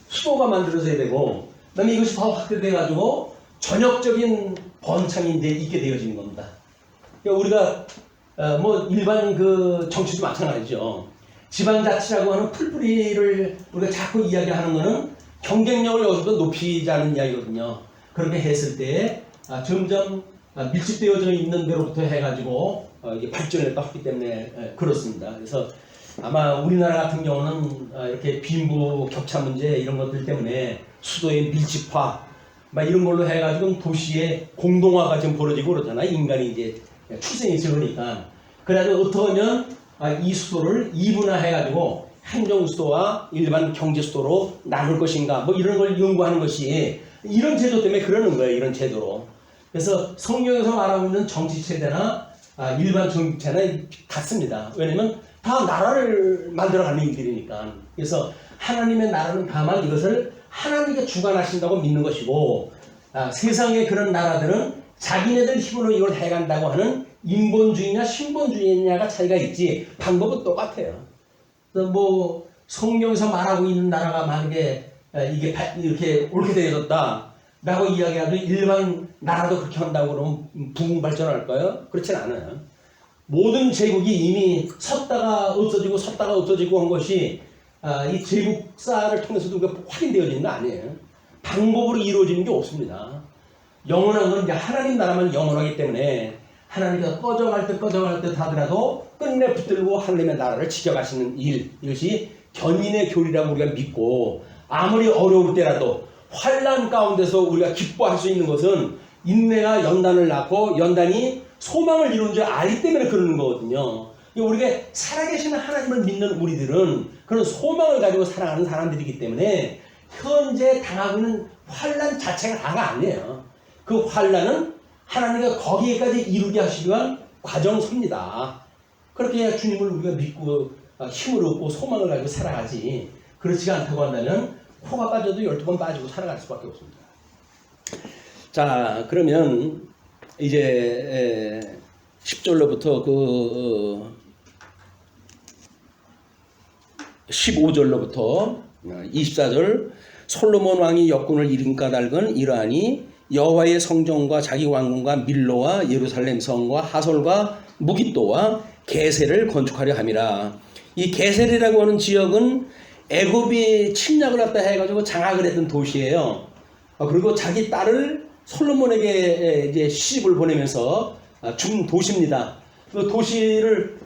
수도가 만들어져야 되고 그다음에 이것이 더 확대돼가지고 전역적인 번창이 이제 있게 되어지는 겁니다. 그러니까 우리가 뭐 일반 그 정치도 마찬가지죠. 지방자치라고 하는 풀뿌리를 우리가 자꾸 이야기하는 거는 경쟁력을 여기서 높이자는 이야기거든요. 그렇게 했을 때 점점 밀집되어져 있는 데로부터 해가지고 이게 발전을 했기 때문에 그렇습니다. 그래서 아마 우리나라 같은 경우는 이렇게 빈부 격차 문제 이런 것들 때문에 수도의 밀집화 막 이런 걸로 해가지고 도시의 공동화가 지금 벌어지고 그러잖아요. 인간이 이제 출생이 적으니까. 그래서 어떻게 하면 이 수도를 이분화해가지고 행정수도와 일반 경제수도로 나눌 것인가 뭐 이런 걸 연구하는 것이 이런 제도 때문에 그러는 거예요. 이런 제도로. 그래서 성경에서 말하고 있는 정치체제나 일반 정치체는 같습니다. 왜냐면 다 나라를 만들어가는 일들이니까. 그래서 하나님의 나라는 다만 이것을 하나님께 주관하신다고 믿는 것이고 세상의 그런 나라들은 자기네들 힘으로 이걸 해간다고 하는 인본주의냐 신본주의냐가 차이가 있지 방법은 똑같아요. 그래서 뭐 성경에서 말하고 있는 나라가 만약에 이게 이렇게 옳게 되어졌다 라고 이야기하도 일반 나라도 그렇게 한다고 그러면 부흥 발전할까요? 그렇진 않아요. 모든 제국이 이미 섰다가 없어지고 한 것이 이 제국사를 통해서도 확인되어지는 거 아니에요. 방법으로 이루어지는 게 없습니다. 영원한 건 이제 하나님 나라만 영원하기 때문에 하나님께서 꺼져갈 듯 하더라도 끝내 붙들고 하나님의 나라를 지켜가시는 일, 이것이 견인의 교리라고 우리가 믿고 아무리 어려울 때라도 환난 가운데서 우리가 기뻐할 수 있는 것은 인내가 연단을 낳고 연단이 소망을 이루는 줄 알기 때문에 그러는 거거든요. 우리가 살아계시는 하나님을 믿는 우리들은 그런 소망을 가지고 살아가는 사람들이기 때문에 현재 당하고 있는 환난 자체가 다가 아니에요. 그 환난은 하나님과 거기에까지 이루게 하시기 위한 과정서입니다. 그렇게 해야 주님을 우리가 믿고 힘을 얻고 소망을 가지고 살아가지. 그렇지가 않다고 한다면 코가 빠져도 12번 빠지고 살아갈 수밖에 없습니다. 자, 그러면 이제 10절로부터 15절로부터 24절 솔로몬 왕이 역군을 이룬 까닭은 이러하니 여호와의 성전과 자기 왕궁과 밀로와 예루살렘 성과 하솔과 무깃도와 게셀을 건축하려 함이라. 이 게셀이라고 하는 지역은 애굽이 침략을 했다 해가지고 장악을 했던 도시예요. 그리고 자기 딸을 솔로몬에게 이제 시집을 보내면서 준 도시입니다. 그 도시를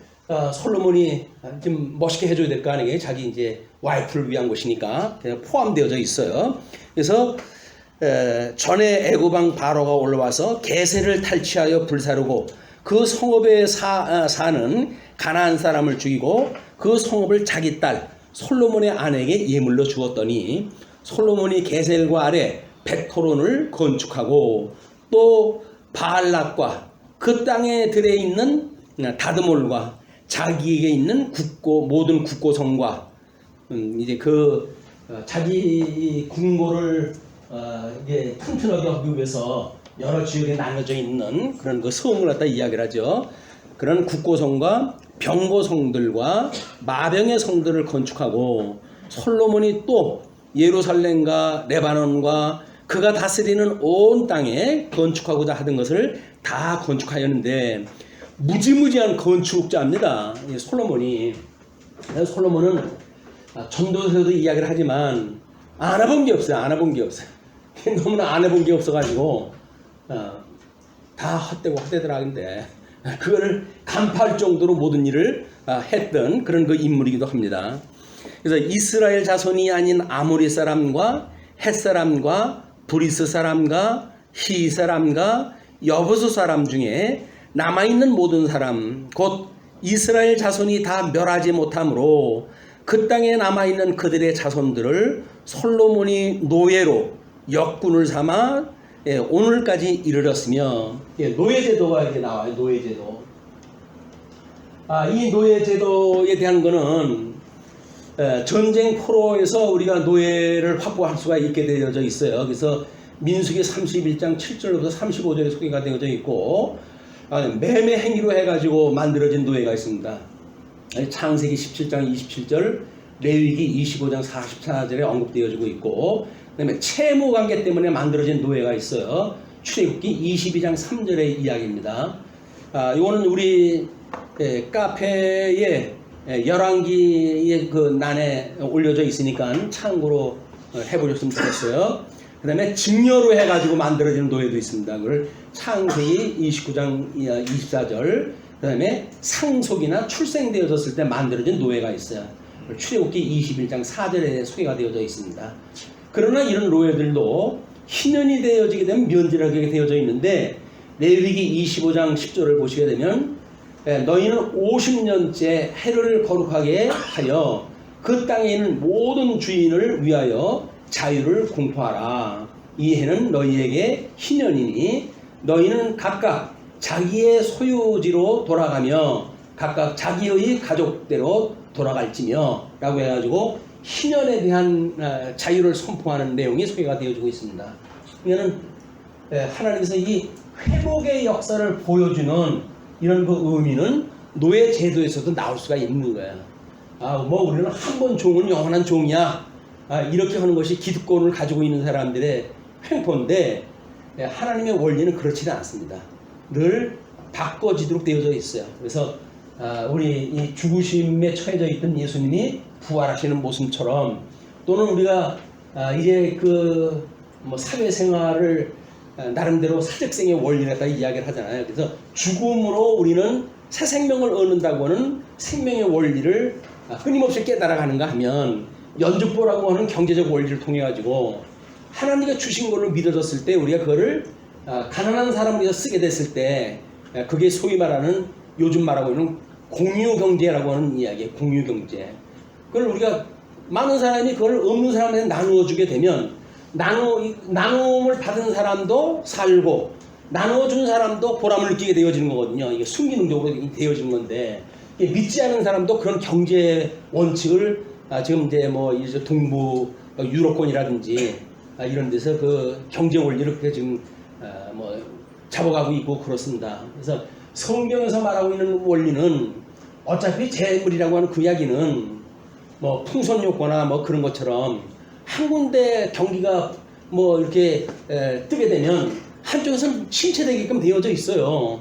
솔로몬이 좀 멋있게 해줘야 될 거 아니에요. 자기 이제 와이프를 위한 곳이니까 포함되어져 있어요. 그래서 전에 애굽 왕 바로가 올라와서 게셀을 탈취하여 불사르고 그 성읍에 사는 가나안 사람을 죽이고 그 성읍을 자기 딸 솔로몬의 아내에게 예물로 주었더니 솔로몬이 게셀과 아래 벳호론을 건축하고 또 바알락과 그 땅에 들에 있는 다드몰과 자기에게 있는 모든 국고성과 이제 그 자기 궁궐을 이게 튼튼하게 하기 위해서 여러 지역에 나눠져 있는 그런 그 성을 갖다 이야기를 하죠. 그런 국고성과 병고성들과 마병의 성들을 건축하고 솔로몬이 또 예루살렘과 레바논과 그가 다스리는 온 땅에 건축하고자 하던 것을 다 건축하였는데 무지무지한 건축자입니다. 솔로몬이. 솔로몬은 전도서에도 이야기를 하지만 안 해본 게 없어요. 너무나 안 해본 게 없어가지고 다 헛되고 헛되더라는데 그거를 간파할 정도로 모든 일을 했던 그런 그 인물이기도 합니다. 그래서 이스라엘 자손이 아닌 아모리 사람과 헷 사람과 브리스 사람과 히 사람과 여부수 사람 중에 남아있는 모든 사람 곧 이스라엘 자손이 다 멸하지 못하므로 그 땅에 남아있는 그들의 자손들을 솔로몬이 노예로 역군을 삼아 오늘까지 이르렀으며 노예제도가 이렇게 나와요. 노예제도. 이 노예제도에 대한 거는 전쟁 포로에서 우리가 노예를 확보할 수가 있게 되어져 있어요. 그래서 민수기 31장 7절부터 35절에 소개가 되어져 있고 매매 행위로 해가지고 만들어진 노예가 있습니다. 창세기 17장 27절, 레위기 25장 44절에 언급되어지고 있고 그다음에 채무 관계 때문에 만들어진 노예가 있어요. 출애굽기 22장 3절의 이야기입니다. 이거는 우리 카페에 열왕기의 그 난에 올려져 있으니까 참고로 해보셨으면 좋겠어요. 그 다음에 증여로 해가지고 만들어지는 노예도 있습니다. 그걸 창세기 29장 24절, 그 다음에 상속이나 출생되어졌을 때 만들어진 노예가 있어요. 출애굽기 21장 4절에 소개가 되어져 있습니다. 그러나 이런 노예들도 희년이 되어지게 되면 면제하게 되어져 있는데, 레위기 25장 10절을 보시게 되면 너희는 50년째 해를 거룩하게 하여 그 땅에 있는 모든 주인을 위하여 자유를 공포하라. 이 해는 너희에게 희년이니 너희는 각각 자기의 소유지로 돌아가며 각각 자기의 가족대로 돌아갈지며 라고 해가지고 희년에 대한 자유를 선포하는 내용이 소개가 되어지고 있습니다. 이거는 하나님께서 이 회복의 역사를 보여주는 이런 그 의미는 노예 제도에서도 나올 수가 있는 거야. 뭐 우리는 한 번 종은 영원한 종이야. 이렇게 하는 것이 기득권을 가지고 있는 사람들의 횡포인데, 하나님의 원리는 그렇지는 않습니다. 늘 바꿔지도록 되어져 있어요. 그래서 우리 이 죽으심에 처해져 있던 예수님이 부활하시는 모습처럼, 또는 우리가 이제 그 뭐 사회생활을 나름대로 사적생의 원리를 갖다 이야기를 하잖아요. 그래서 죽음으로 우리는 새 생명을 얻는다고 하는 생명의 원리를 끊임없이 깨달아가는가 하면, 연주보라고 하는 경제적 원리를 통해 가지고 하나님께 주신 걸로 믿어졌을 때 우리가 그거를 가난한 사람을 위해서 쓰게 됐을 때, 그게 소위 말하는, 요즘 말하고 있는 공유경제라고 하는 이야기예요. 공유경제. 그걸 우리가 많은 사람이 그걸 없는 사람한테 나누어 주게 되면, 나눔을 받은 사람도 살고 나누어 준 사람도 보람을 느끼게 되어지는 거거든요. 이게 순기능적으로 되어지는 건데, 믿지 않은 사람도 그런 경제 원칙을 지금 이제 뭐 이제 동부 유럽권이라든지 이런 데서 그 경제 원리를 그렇게 지금 뭐 잡아가고 있고 그렇습니다. 그래서 성경에서 말하고 있는 원리는 어차피 재물이라고 하는 그 이야기는 뭐 풍선효과나 뭐 그런 것처럼 한 군데 경기가 뭐 이렇게 뜨게 되면 한쪽에서는 침체되게끔 되어져 있어요.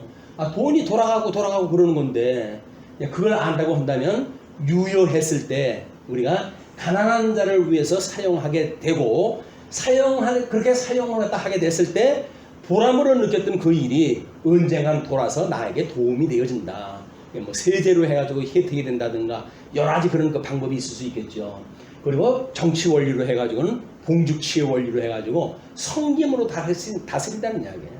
돈이 돌아가고 그러는 건데, 그걸 안다고 한다면 유효했을 때 우리가 가난한 자를 위해서 사용하게 되고, 그렇게 사용을 하게 됐을 때 보람으로 느꼈던 그 일이 언젠간 돌아서 나에게 도움이 되어진다. 뭐 세제로 해가지고 혜택이 된다든가 여러 가지 그런 그 방법이 있을 수 있겠죠. 그리고 정치 원리로 해가지고는 봉죽치의 원리로 해가지고 성김으로 다스린다는 이야기예요.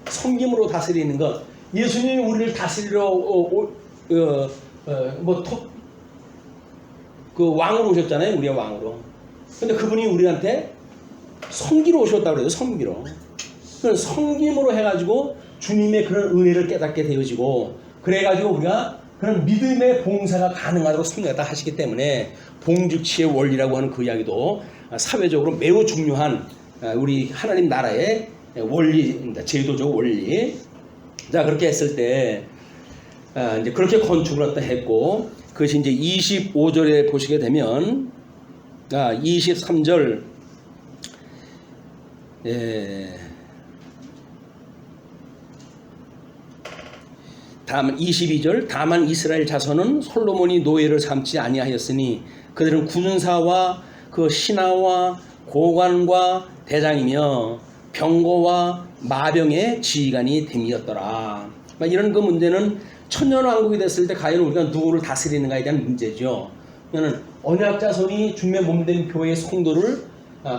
성김으로 다스리는 것. 예수님이 우리를 다스리러 그 왕으로 오셨잖아요. 우리의 왕으로. 근데 그분이 우리한테 섬기러 오셨다고 그래요. 섬기러. 그런 섬김으로 해가지고 주님의 그런 은혜를 깨닫게 되어지고, 그래가지고 우리가 그런 믿음의 봉사가 가능하도록 성령이 하시기 때문에 봉죽치의 원리라고 하는 그 이야기도 사회적으로 매우 중요한 우리 하나님 나라의 원리입니다. 제도적 원리. 자, 그렇게 했을 때 이제 그렇게 건축을 갖다 했고, 그것이 이제 25절에 보시게 되면 23절 다만 22절, 다만 이스라엘 자손은 솔로몬이 노예를 삼지 아니하였으니 그들은 군사와 그 신하와 고관과 대장이며 병거와 마병의 지휘관이 됨이었더라. 이런 그 문제는 천년왕국이 됐을 때 과연 우리가 누구를 다스리는가에 대한 문제죠. 그러면 언약 자손이 주님의 몸된 교회의 성도를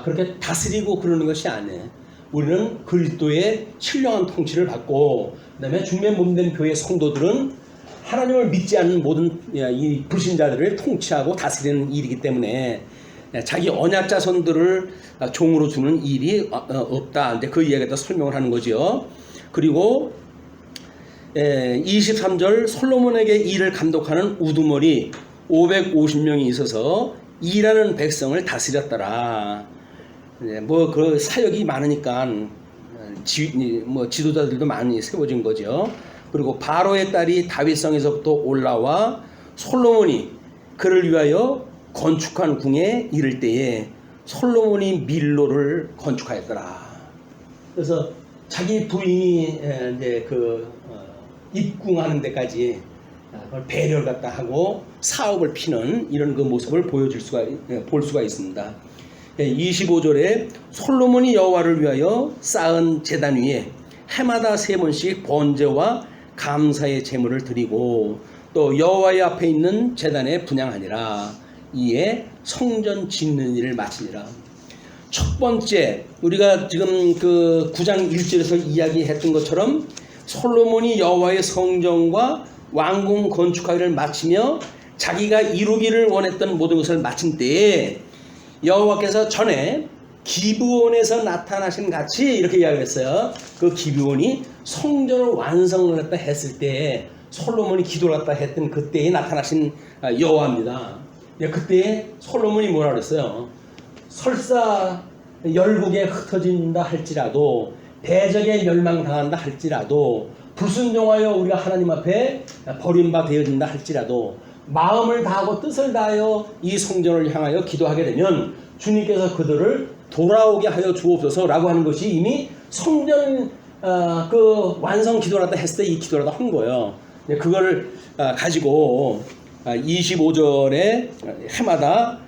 그렇게 다스리고 그러는 것이 아니에요. 우리는 그리스도의 신령한 통치를 받고, 그 다음에 주님의 몸된 교회의 성도들은 하나님을 믿지 않는 모든 이 불신자들을 통치하고 다스리는 일이기 때문에 자기 언약 자손들을 종으로 주는 일이 없다. 이제 그 이야기에다 설명을 하는 거죠. 그리고 23절, 솔로몬에게 일을 감독하는 우두머리 550명이 있어서 일하는 백성을 다스렸더라. 뭐 그 사역이 많으니까 지도자들도 많이 세워진 거죠. 그리고 바로의 딸이 다윗성에서부터 올라와 솔로몬이 그를 위하여 건축한 궁에 이를 때에 솔로몬이 밀로를 건축하였더라. 그래서 자기 부인이 이제 입궁하는 데까지 그걸 배려를 갖다 하고 사업을 피는 이런 그 모습을 볼 수가 있습니다. 25절에 솔로몬이 여호와를 위하여 쌓은 제단 위에 해마다 3번씩 번제와 감사의 제물을 드리고 또 여호와의 앞에 있는 제단에 분향하니라. 이에 성전 짓는 일을 마치니라. 첫 번째, 우리가 지금 그 9장 1절에서 이야기했던 것처럼 솔로몬이 여호와의 성전과 왕궁 건축하기를 마치며 자기가 이루기를 원했던 모든 것을 마친 때에 여호와께서 전에 기브온에서 나타나신 같이 이렇게 이야기했어요. 그 기브온이 성전을 완성을 했다 했을 때 솔로몬이 기도를 갖다 했던 그때에 나타나신 여호와입니다. 그때 솔로몬이 뭐라 그랬어요? 설사 열국에 흩어진다 할지라도 대적에 멸망당한다 할지라도 불순종하여 우리가 하나님 앞에 버림받아진다 할지라도 마음을 다하고 뜻을 다하여 이 성전을 향하여 기도하게 되면 주님께서 그들을 돌아오게 하여 주옵소서라고 하는 것이 이미 성전 그 완성 기도를 갖다 했을 때 이 기도를 갖다 한 거예요. 그걸 가지고 25절에 해마다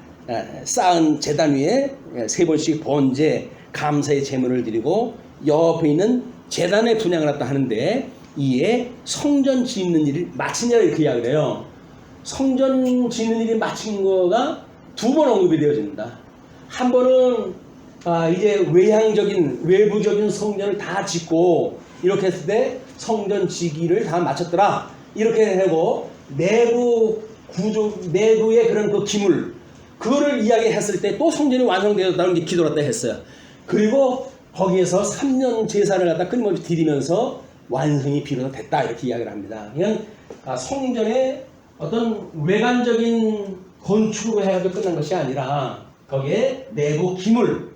쌓은 제단 위에 3번씩 번제 감사의 제물을 드리고 옆에 있는 제단의 분향을 갖다 하는데 이에 성전 짓는 일을 마치냐 이렇게 이야기를 해요. 성전 짓는 일이 마친 거가 2번 언급이 되어집니다. 한 번은 이제 외부적인 성전을 다 짓고 이렇게 했을 때 성전 지기를 다 마쳤더라 이렇게 하고 내부 구조 내부의 그런 그 기물 그거를 이야기했을 때 또 성전이 완성되었다는 게 기도를 갖다 했어요. 그리고 거기에서 3년 제사를 갖다 끊임없이 드리면서 완성이 비로소 됐다 이렇게 이야기를 합니다. 그냥 성전의 어떤 외관적인 건축으로 해가지고 끝난 것이 아니라 거기에 내부 기물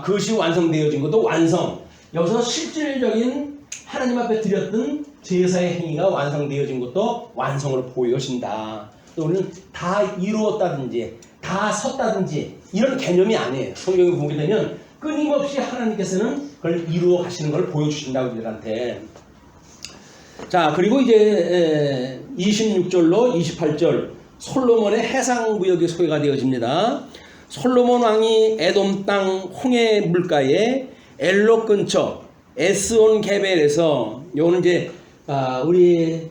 그것이 완성되어진 것도 완성. 여기서 실질적인 하나님 앞에 드렸던 제사의 행위가 완성되어진 것도 완성으로 보여진다. 또는 다 이루었다든지 다 섰다든지 이런 개념이 아니에요. 성경에 보게 되면 끊임없이 하나님께서는 그걸 이루어 가시는 걸 보여주신다고 우리들한테. 자, 그리고 이제 26절로 28절 솔로몬의 해상구역이 소개가 되어집니다. 솔로몬 왕이 에돔 땅 홍해 물가에 엘로 근처 에스온 게벨에서 요는 이제 우리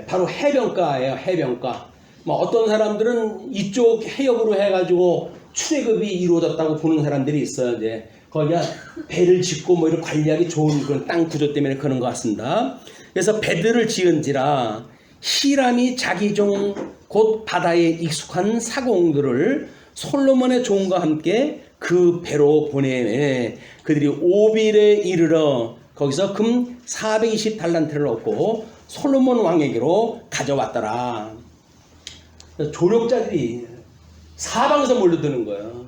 바로 해변가예요. 해변가. 뭐 어떤 사람들은 이쪽 해역으로 해가지고 출애굽이 이루어졌다고 보는 사람들이 있어요. 이제 거기가 배를 짓고 뭐 이런 관리하기 좋은 그런 땅 구조 때문에 그런 것 같습니다. 그래서 배들을 지은지라 히람이 자기 종 곧 바다에 익숙한 사공들을 솔로몬의 종과 함께 그 배로 보내 그들이 오빌에 이르러 거기서 금 420달란트를 얻고 솔로몬 왕에게로 가져왔더라. 조력자들이 사방에서 몰려드는 거예요.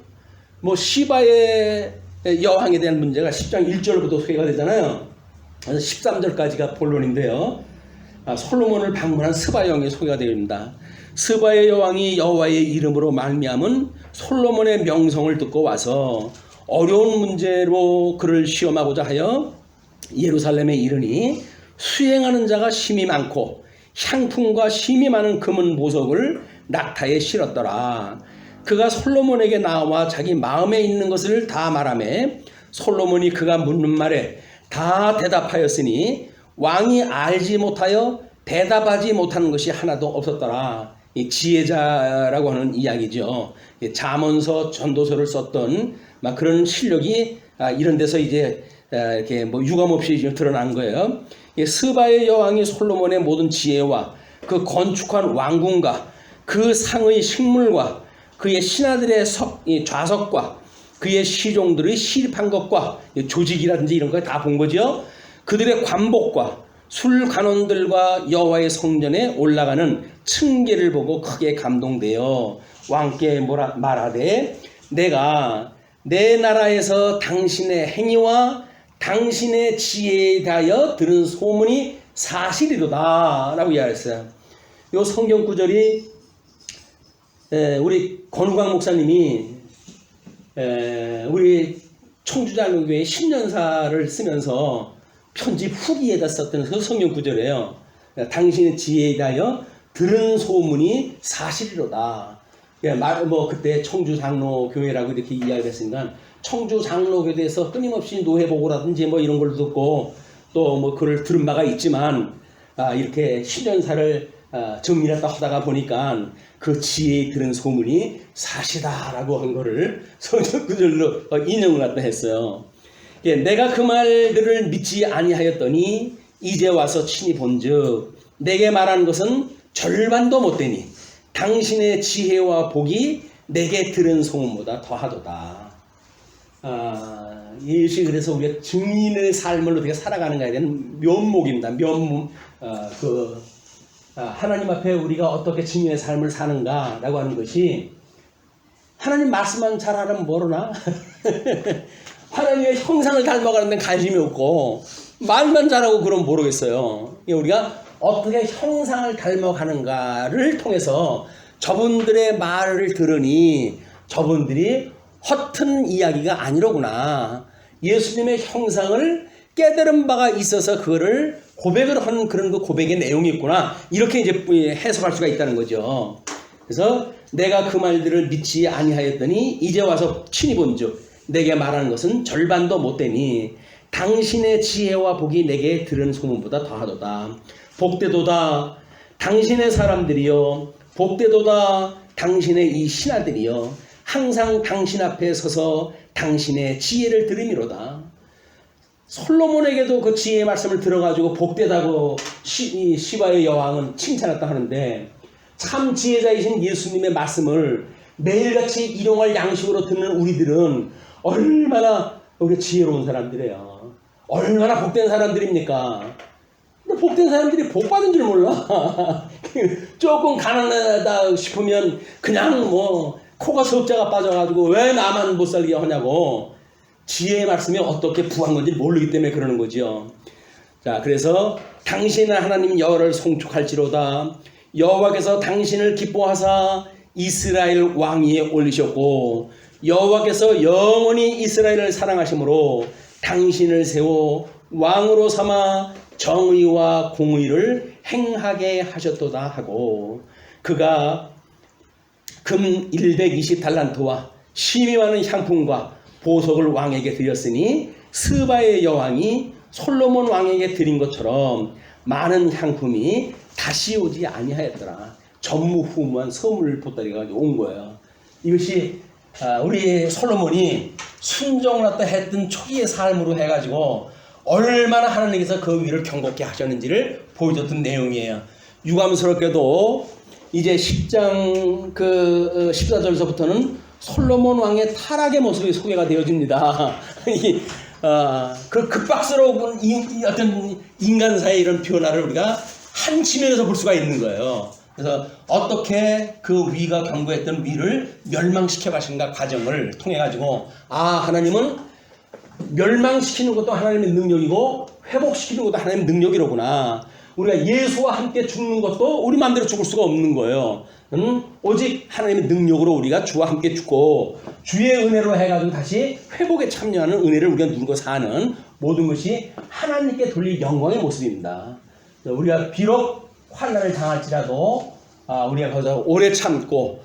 뭐 시바의 여왕에 대한 문제가 10장 1절부터 소개가 되잖아요. 그래서 13절까지가 본론인데요. 솔로몬을 방문한 스바 여왕이 소개가 됩니다. 스바의 여왕이 여호와의 이름으로 말미암은 솔로몬의 명성을 듣고 와서 어려운 문제로 그를 시험하고자 하여 예루살렘에 이르니 수행하는 자가 심히 많고 향품과 심히 많은 금은 보석을 낙타에 실었더라. 그가 솔로몬에게 나와 자기 마음에 있는 것을 다 말하매 솔로몬이 그가 묻는 말에 다 대답하였으니 왕이 알지 못하여 대답하지 못하는 것이 하나도 없었더라. 이 지혜자라고 하는 이야기죠. 잠언서, 전도서를 썼던 막 그런 실력이 이런 데서 이제 이렇게 뭐 유감없이 드러난 거예요. 스바의 여왕이 솔로몬의 모든 지혜와 그 건축한 왕궁과 그 상의 식물과 그의 신하들의 좌석과 그의 시종들의 시립한 것과 조직이라든지 이런 거 다 본 거죠. 그들의 관복과 술관원들과 여호와의 성전에 올라가는 층계를 보고 크게 감동되어 왕께 말하되 내가 내 나라에서 당신의 행위와 당신의 지혜에 대하여 들은 소문이 사실이로다 라고 이야기했어요. 이 성경 구절이 우리 권우광 목사님이 우리 청주장로교회 신년사를 쓰면서 편집 후기에다 썼던 그 성경 구절이에요. 당신의 지혜에 대하여 들은 소문이 사실이로다. 그때 청주장로교회라고 이렇게 이야기했으니까 청주장로교회에 대해서 끊임없이 노회보고라든지 이런 걸 듣고 또 그걸 들은 바가 있지만 이렇게 신년사를 정리했다 하다가 보니까 그 지혜에 들은 소문이 사실이다라고 한 거를 성경 구절로 인용을 갖다 했어요. 내가 그 말들을 믿지 아니하였더니 이제 와서 친히 본즉 내게 말한 것은 절반도 못되니 당신의 지혜와 복이 내게 들은 소문보다 더하도다. 이것이 그래서 우리가 증인의 삶을 어떻게 살아가는가에 대한 면목입니다. 하나님 앞에 우리가 어떻게 증인의 삶을 사는가라고 하는 것이 하나님 말씀만 잘하면 모르나? 하나님의 형상을 닮아가는 데는 관심이 없고 말만 잘하고 그럼 모르겠어요. 우리가 어떻게 형상을 닮아가는가를 통해서 저분들의 말을 들으니 저분들이 허튼 이야기가 아니로구나. 예수님의 형상을 깨달은 바가 있어서 그거를 고백을 하는 그런 그 고백의 내용이 있구나. 이렇게 이제 해석할 수가 있다는 거죠. 그래서 내가 그 말들을 믿지 아니하였더니 이제 와서 친히 본즉 내게 말하는 것은 절반도 못되니 당신의 지혜와 복이 내게 들은 소문보다 더하도다. 복되도다 당신의 사람들이여, 복되도다 당신의 이 신하들이여, 항상 당신 앞에 서서 당신의 지혜를 들으미로다. 솔로몬에게도 그 지혜의 말씀을 들어가지고 복되다고 시바의 여왕은 칭찬했다 하는데, 참 지혜자이신 예수님의 말씀을 매일같이 일용할 양식으로 듣는 우리들은 얼마나 우리 지혜로운 사람들이에요. 얼마나 복된 사람들입니까? 근데 복된 사람들이 복 받은 줄 몰라. 조금 가난하다 싶으면 그냥 코가 석자가 빠져가지고 왜 나만 못 살게 하냐고. 지혜의 말씀이 어떻게 부한 건지 모르기 때문에 그러는 거지요. 자, 그래서 당신은 하나님 여호와를 송축할지로다. 여호와께서 당신을 기뻐하사 이스라엘 왕위에 올리셨고 여호와께서 영원히 이스라엘을 사랑하심으로 당신을 세워 왕으로 삼아 정의와 공의를 행하게 하셨도다 하고, 그가 금 120달란트와 심히 많은 향품과 보석을 왕에게 드렸으니 스바의 여왕이 솔로몬 왕에게 드린 것처럼 많은 향품이 다시 오지 아니하였더라. 전무후무한 선물 보따리가 온 거예요. 이것이 우리 솔로몬이 순종을 했던 초기의 삶으로 해가지고 얼마나 하나님께서 그 위를 경고케 하셨는지를 보여줬던 내용이에요. 유감스럽게도 이제 10장 14절서부터는 솔로몬 왕의 타락의 모습이 소개가 되어집니다. 그 급박스러운 어떤 인간사의 이런 변화를 우리가 한 지면에서 볼 수가 있는 거예요. 그래서 어떻게 그 위가 경고했던 위를 멸망시켜 가신가 과정을 통해 가지고, 하나님은 멸망시키는 것도 하나님의 능력이고 회복시키는 것도 하나님의 능력이로구나. 우리가 예수와 함께 죽는 것도 우리 마음대로 죽을 수가 없는 거예요. 오직 하나님의 능력으로 우리가 주와 함께 죽고 주의 은혜로 해가지고 다시 회복에 참여하는 은혜를 우리가 누리고 사는 모든 것이 하나님께 돌릴 영광의 모습입니다. 우리가 비록 환난을 당할지라도 우리가 거기서 오래 참고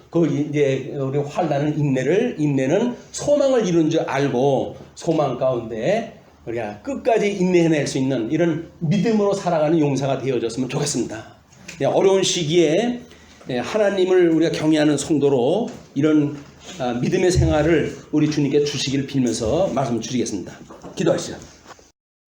이제 우리 환난은 인내는 소망을 이룬 줄 알고 소망 가운데 우리가 끝까지 인내해낼 수 있는 이런 믿음으로 살아가는 용사가 되어졌으면 좋겠습니다. 어려운 시기에 하나님을 우리가 경외하는 성도로 이런 믿음의 생활을 우리 주님께 주시기를 빌면서 말씀 드리겠습니다. 기도하시죠.